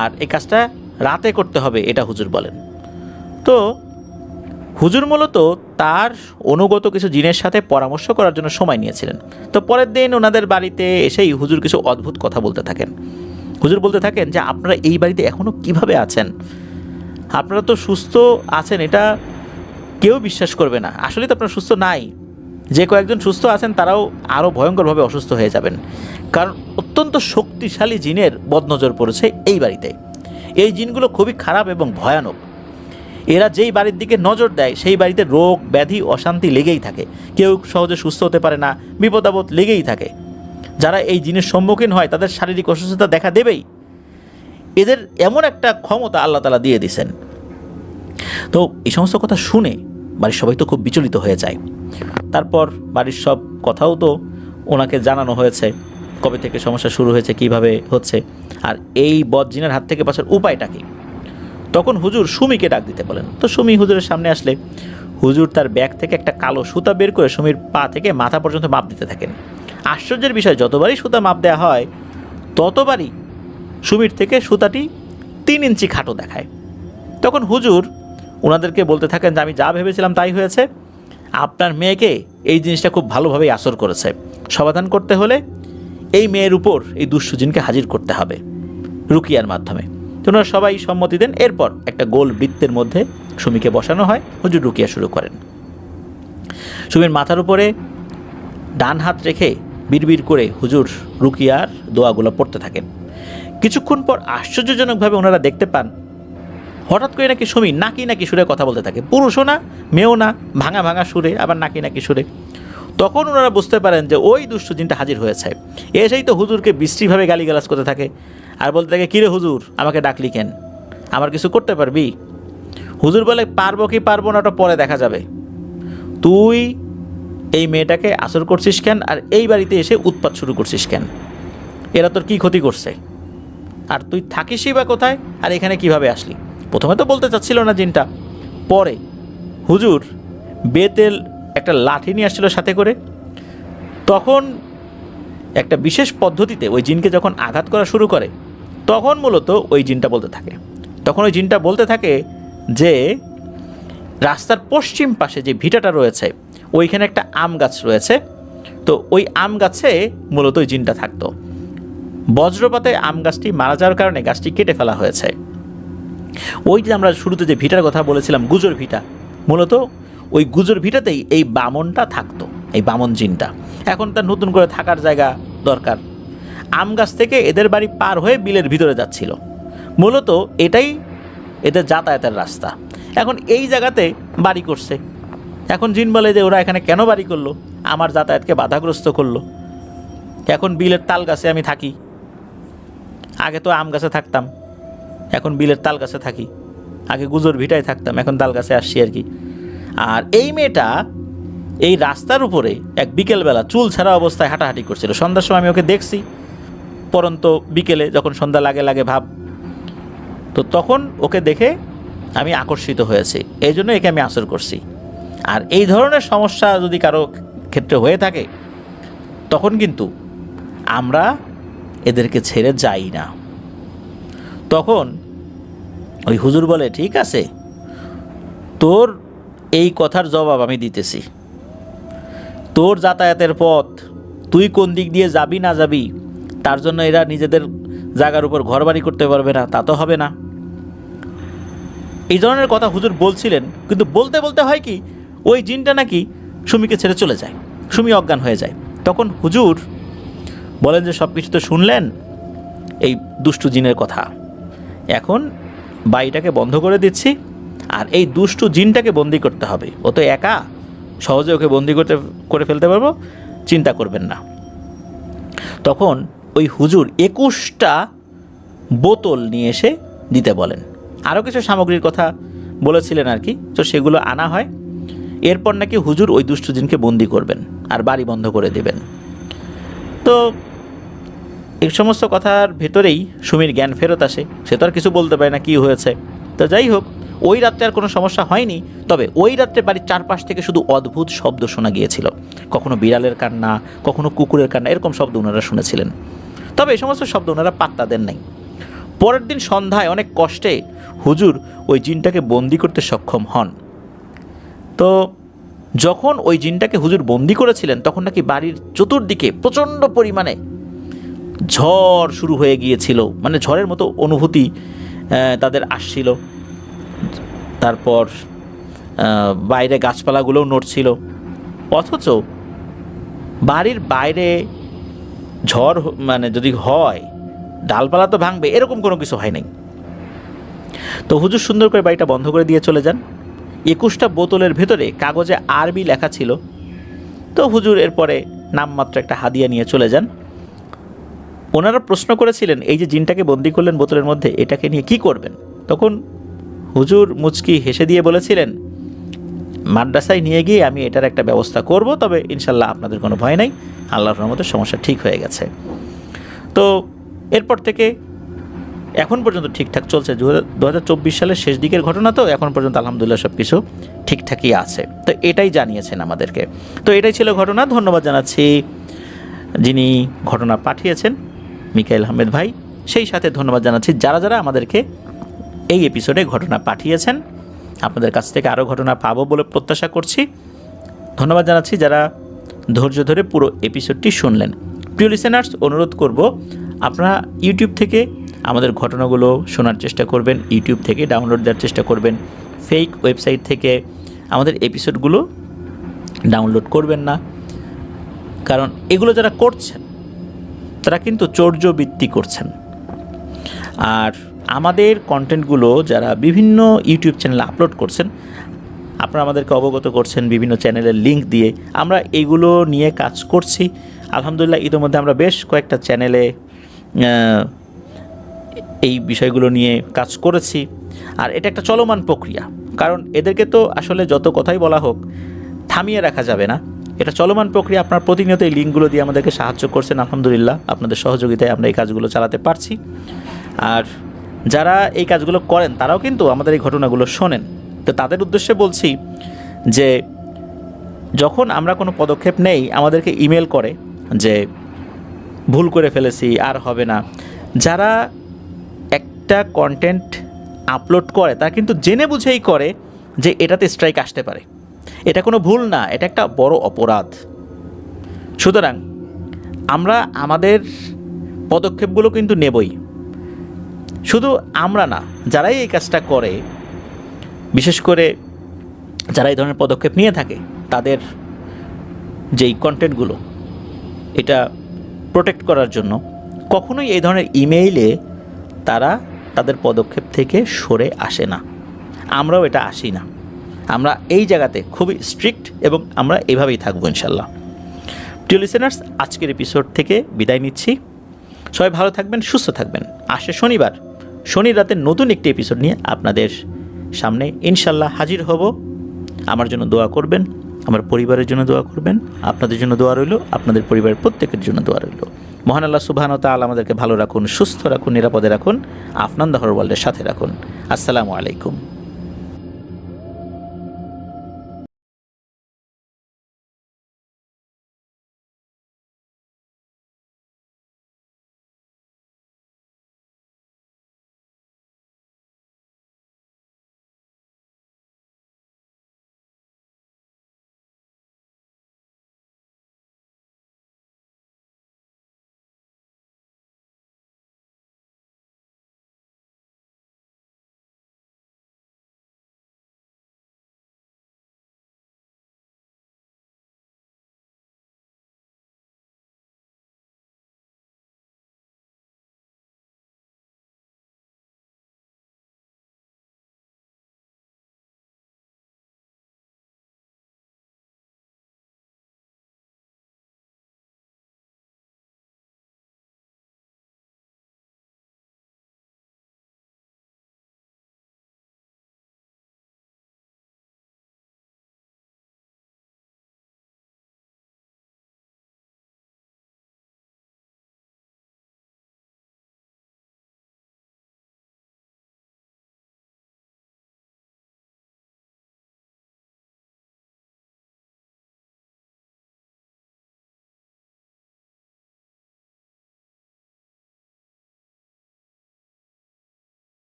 আর এই কাজটা রাতে করতে হবে এটা হুজুর বলেন। তো হুজুর মূলত তার অনুগত কিছু জিনের সাথে পরামর্শ করার জন্য সময় নিয়েছিলেন। তো পরের দিন ওনাদের বাড়িতে এসেই হুজুর কিছু অদ্ভুত কথা বলতে থাকেন। হুজুর বলতে থাকেন যে আপনারা এই বাড়িতে এখনও কিভাবে আছেন, আপনারা তো সুস্থ আছেন, এটা কেউ বিশ্বাস করবে না। আসলে তো আপনারা সুস্থ নাই, যে কয়েকজন সুস্থ আছেন তারাও আরও ভয়ঙ্করভাবে অসুস্থ হয়ে যাবেন। কারণ অত্যন্ত শক্তিশালী জিনের বদনজর পড়েছে এই বাড়িতে। এই জিনগুলো খুবই খারাপ এবং ভয়ানক। এরা যেই বাড়ির দিকে নজর দেয় সেই বাড়িতে রোগ ব্যাধি অশান্তি লেগেই থাকে, কেউ সহজে সুস্থ হতে পারে না, বিপদ আপদ লেগেই থাকে। যারা এই জিনের সম্মুখীন হয় তাদের শারীরিক অসুস্থতা দেখা দেবেই। এদের এমন একটা ক্ষমতা আল্লাহ তাআলা দিয়ে দিয়েছেন। তো এই সমস্ত কথা শুনে বাড়ির সবাই তো খুব বিচলিত হয়ে যায়। তারপর বাড়ির সব কথাও তো ওনাকে জানানো হয়েছে, কবে থেকে সমস্যা শুরু হয়েছে, কিভাবে হচ্ছে, আর এই বদজিনের হাত থেকে বাঁচার উপায়টা কী। তখন হুজুর সুমিকে ডাক দিতে বলেন। তো সুমি হুজুরের সামনে আসলে হুজুর তার ব্যাগ থেকে একটা কালো সুতা বের করে সুমির পা থেকে মাথা পর্যন্ত মাপ দিতে থাকেন। আশ্চর্যের বিষয়, যতবারই সুতা মাপ দেওয়া হয় ততবারই সুমির থেকে সুতাটি 3 ইঞ্চি খাটো দেখায়। তখন হুজুর ওনাদেরকে বলতে থাকেন যে আমি যা ভেবেছিলাম তাই হয়েছে, আপনার মেয়েকে এই জিনিসটা খুব ভালোভাবেই আসর করেছে। সমাধান করতে হলে এই মেয়ের উপর এই দুষ্টু জিনকে হাজির করতে হবে রুকিয়ার মাধ্যমে। তো ওনারা সবাই সম্মতি দেন। এরপর একটা গোল বৃত্তের মধ্যে সুমিকে বসানো হয়, হুজুর রুকিয়া শুরু করেন। সুমির মাথার উপরে ডান হাত রেখে বিড়বিড় করে হুজুর রুকিয়ার দোয়াগুলো পড়তে থাকেন। কিছুক্ষণ পর আশ্চর্যজনকভাবে ওনারা দেখতে পান হঠাৎ করে নাকি সুমি নাকি নাকি সুরে কথা বলতে থাকে। পুরুষও না, মেয়েও না, ভাঙা ভাঙা সুরে, আবার নাকি নাকি সুরে। তখন ওনারা বুঝতে পারেন যে ওই দুষ্টু জিনটা হাজির হয়েছে। এসেই তো হুজুরকে বিশ্রীভাবে গালিগালাজ করতে থাকে আর বলতে থাকে, কিরে হুজুর, আমাকে ডাকলি কেন, আমার কিছু করতে পারবি? হুজুর বলে, পারবো কি পারবো না ওটা পরে দেখা যাবে। তুই এই মেয়েটাকে আসর করছিস কেন, আর এই বাড়িতে এসে উৎপাত শুরু করছিস কেন? এরা তোর কি ক্ষতি করছে, আর তুই থাকিসই বা কোথায়, আর এখানে কিভাবে আসলি? প্রথমে তো বলতে চাচ্ছিল না জিনটা, পরে হুজুর বেতেল একটা লাঠি নিয়ে আসছিল সাথে করে। তখন একটা বিশেষ পদ্ধতিতে ওই জিনকে যখন আঘাত করা শুরু করে তখন মূলত ওই জিনটা বলতে থাকে। তখন ওই জিনটা বলতে থাকে যে রাস্তার পশ্চিম পাশে যে ভিটাটা রয়েছে ওইখানে একটা আম গাছ রয়েছে, তো ওই আম গাছে মূলত ওই জিনটা থাকতো। বজ্রপাতে আম গাছটি মারা যাওয়ার কারণে গাছটি কেটে ফেলা হয়েছে। ওই যে আমরা শুরুতে যে ভিটার কথা বলেছিলাম, গুজর ভিটা, মূলত ওই গুজর ভিটাতেই এই বামনটা থাকতো, এই বামন জিনটা। এখন তার নতুন করে থাকার জায়গা দরকার। আম গাছ থেকে এদের বাড়ি পার হয়ে বিলের ভিতরে যাচ্ছিল, মূলত এটাই এদের যাতায়াতের রাস্তা। এখন এই জায়গাতে বাড়ি করছে, এখন জিন বলে যে ওরা এখানে কেন বাড়ি করলো, আমার যাতায়াতকে বাধাগ্রস্ত করলো। এখন বিলের তাল গাছে আমি থাকি, আগে তো আম গাছে থাকতাম, এখন বিলের তাল গাছে থাকি, আগে গুজর ভিটায় থাকতাম, এখন তাল গাছে আসছি আর কি। আর এই মেয়েটা এই রাস্তার উপরে এক বিকেলবেলা চুল ছাড়া অবস্থায় হাঁটাহাঁটি করছিল। সন্ধ্যার সময় আমি ওকে দেখছি, পরন্ত বিকেলে যখন সন্ধ্যা লাগে লাগে ভাব, তো তখন ওকে দেখে আমি আকর্ষিত হয়েছি, এই জন্য একে আমি আসর করছি। আর এই ধরনের সমস্যা যদি কারো ক্ষেত্রে হয়ে থাকে তখন কিন্তু আমরা এদেরকে ছেড়ে যাই না। তখন ওই হুজুর বলে, ঠিক আছে, তোর এই কথার জবাব আমি দিতেছি। তোর যাতায়াতের পথ, তুই কোন দিক দিয়ে যাবি না যাবি, তার জন্য এরা নিজেদের জায়গার উপর ঘর বাড়ি করতে পারবে না, তা তো হবে না। এই ধরনের কথা হুজুর বলছিলেন, কিন্তু বলতে বলতে হয় কি, ওই জিনটা নাকি সুমিকে ছেড়ে চলে যায়, সুমি অজ্ঞান হয়ে যায়। তখন হুজুর বলেন যে সব কিছু তো শুনলেন এই দুষ্টু জিনের কথা, এখন বাড়িটাকে বন্ধ করে দিচ্ছি, আর এই দুষ্টু জিনটাকে বন্দি করতে হবে। ও তো একা, সহজে ওকে বন্দি করে ফেলতে পারবো, চিন্তা করবেন না। তখন ওই হুজুর 21টা বোতল নিয়ে এসে দিতে বলেন। আরও কিছু সামগ্রীর কথা বলেছিলেন আর কি, তো সেগুলো আনা হয়। এরপর নাকি হুজুর ওই দুষ্টু জিনকে বন্দি করবেন আর বাড়ি বন্ধ করে দেবেন। তো এই সমস্ত কথার ভেতরেই সুমির জ্ঞান ফেরত আসে। সে তো আর কিছু বলতে পারে না কী হয়েছে। তো যাই হোক, ওই রাত্রে আর কোনো সমস্যা হয়নি। তবে ওই রাত্রে বাড়ির চারপাশ থেকে শুধু অদ্ভুত শব্দ শোনা গিয়েছিল, কখনো বিড়ালের কান্না, কখনো কুকুরের কান্না, এরকম শব্দ ওনারা শুনেছিলেন। তবে এই সমস্ত শব্দ ওনারা পাত্তা দেন নাই। পরের দিন সন্ধ্যায় অনেক কষ্টে হুজুর ওই জিনটাকে বন্দি করতে সক্ষম হন। তো যখন ওই জিনটাকে হুজুর বন্দি করেছিলেন তখন নাকি বাড়ির চতুর্দিকে প্রচণ্ড পরিমাণে ঝড় শুরু হয়ে গিয়েছিল, মানে ঝড়ের মতো অনুভূতি তাদের আসছিল। তারপর বাইরে গাছপালাগুলোও নড়ছিল, অথচ বাড়ির বাইরে ঝড় মানে যদি হয় ডালপালা তো ভাঙবে, এরকম কোনো কিছু হয় নাই। তো হুজুর সুন্দর করে বাড়িটা বন্ধ করে দিয়ে চলে যান। 21টা বোতলের ভেতরে কাগজে আরবি লেখা ছিল। তো হুজুর এরপরে নামমাত্র একটা হাদিয়া নিয়ে চলে যান। ওনারা প্রশ্ন করেছিলেন, এই যে জিনটাকে বন্দি করলেন বোতলের মধ্যে, এটাকে নিয়ে কি করবেন? তখন হুজুর মুচকি হেসে দিয়ে বলেছিলেন, মাদ্রাসায় নিয়ে গিয়ে আমি এটার একটা ব্যবস্থা করব, তবে ইনশাল্লাহ আপনাদের কোনো ভয় নাই, আল্লাহর রহমতে সমস্যা ঠিক হয়ে গেছে। তো এরপর থেকে এখন পর্যন্ত ঠিকঠাক চলছে। 2024 সালের শেষ দিকের ঘটনা, তো এখন পর্যন্ত আলহামদুলিল্লাহ সব কিছু ঠিকঠাকই আছে। তো এটাই জানিয়েছেন আমাদেরকে। তো এটাই ছিল ঘটনা। ধন্যবাদ জানাচ্ছি যিনি ঘটনা পাঠিয়েছেন, মিকাইল আহমেদ ভাই। সেই সাথে ধন্যবাদ জানাচ্ছি যারা যারা আমাদেরকে এই এপিসোডে ঘটনা পাঠিয়েছেন। আপনাদের কাছ থেকে আরও ঘটনা পাবো বলে প্রত্যাশা করছি। ধন্যবাদ জানাচ্ছি যারা ধৈর্য ধরে পুরো এপিসোডটি শুনলেন। প্রিয় লিসেনার্স, অনুরোধ করব আপনারা ইউটিউব থেকে আমাদের ঘটনাগুলো শোনার চেষ্টা করবেন, ইউটিউব থেকে ডাউনলোড দেওয়ার চেষ্টা করবেন। ফেক ওয়েবসাইট থেকে আমাদের এপিসোডগুলো ডাউনলোড করবেন না, কারণ এগুলো যারা করছেন তারা কিন্তু চৌর্যবৃত্তি করছেন। আর আমাদের কন্টেন্টগুলো যারা বিভিন্ন ইউটিউব চ্যানেলে আপলোড করছেন, আপনারা আমাদেরকে অবগত করছেন বিভিন্ন চ্যানেলের লিঙ্ক দিয়ে। আমরা এগুলো নিয়ে কাজ করছি আলহামদুলিল্লাহ। ইতিমধ্যে আমরা বেশ কয়েকটা চ্যানেলে এই বিষয়গুলো নিয়ে কাজ করেছি। আর এটা একটা চলমান প্রক্রিয়া, কারণ এদেরকে তো আসলে যত কথাই বলা হোক থামিয়ে রাখা যাবে না। এটা চলমান প্রক্রিয়া। আপনার প্রতিনিয়ত এই লিঙ্কগুলো দিয়ে আমাদেরকে সাহায্য করছেন, আলহামদুলিল্লাহ আপনাদের সহযোগিতায় আমরা এই কাজগুলো চালাতে পারছি। আর যারা এই কাজগুলো করেন তারাও কিন্তু আমাদের এই ঘটনাগুলো শোনেন। তো তাদের উদ্দেশ্যে বলছি যে যখন আমরা কোনো পদক্ষেপ নেই আমাদেরকে ইমেল করে যে ভুল করে ফেলেছি, আর হবে না। যারা একটা কন্টেন্ট আপলোড করে তারা কিন্তু জেনে বুঝেই করে যে এটাতে স্ট্রাইক আসতে পারে। এটা কোনো ভুল না, এটা একটা বড় অপরাধ। সুতরাং আমরা আমাদের পদক্ষেপগুলো কিন্তু নেবই। শুধু আমরা না, যারাই এই কাজটা করে, বিশেষ করে যারা এই ধরনের পদক্ষেপ নিয়ে থাকে, তাদের যেই কন্টেন্টগুলো এটা প্রোটেক্ট করার জন্য কখনোই এই ধরনের ইমেইলে তারা তাদের পদক্ষেপ থেকে সরে আসে না। আমরাও এটা আসি না। আমরা এই জায়গাতে খুবই স্ট্রিক্ট এবং আমরা এভাবেই থাকবো ইনশাল্লাহ। প্রিয় লিসেনার্স, আজকের এপিসোড থেকে বিদায় নিচ্ছি। সবাই ভালো থাকবেন, সুস্থ থাকবেন। আসে শনিবার, শনির রাতে নতুন একটি এপিসোড নিয়ে আপনাদের সামনে ইনশাল্লাহ হাজির হব। আমার জন্য দোয়া করবেন, আমার পরিবারের জন্য দোয়া করবেন, আপনাদের জন্য দোয়া রইল, আপনাদের পরিবারের প্রত্যেকের জন্য দোয়া রইল। মহান আল্লাহ সুবহানাহু ওয়া তাআলা আমাদেরকে ভালো রাখুন, সুস্থ রাখুন, নিরাপদে রাখুন, আফনান দ্য হর ওয়ার্ল্ডের সাথে রাখুন। আসসালামু আলাইকুম।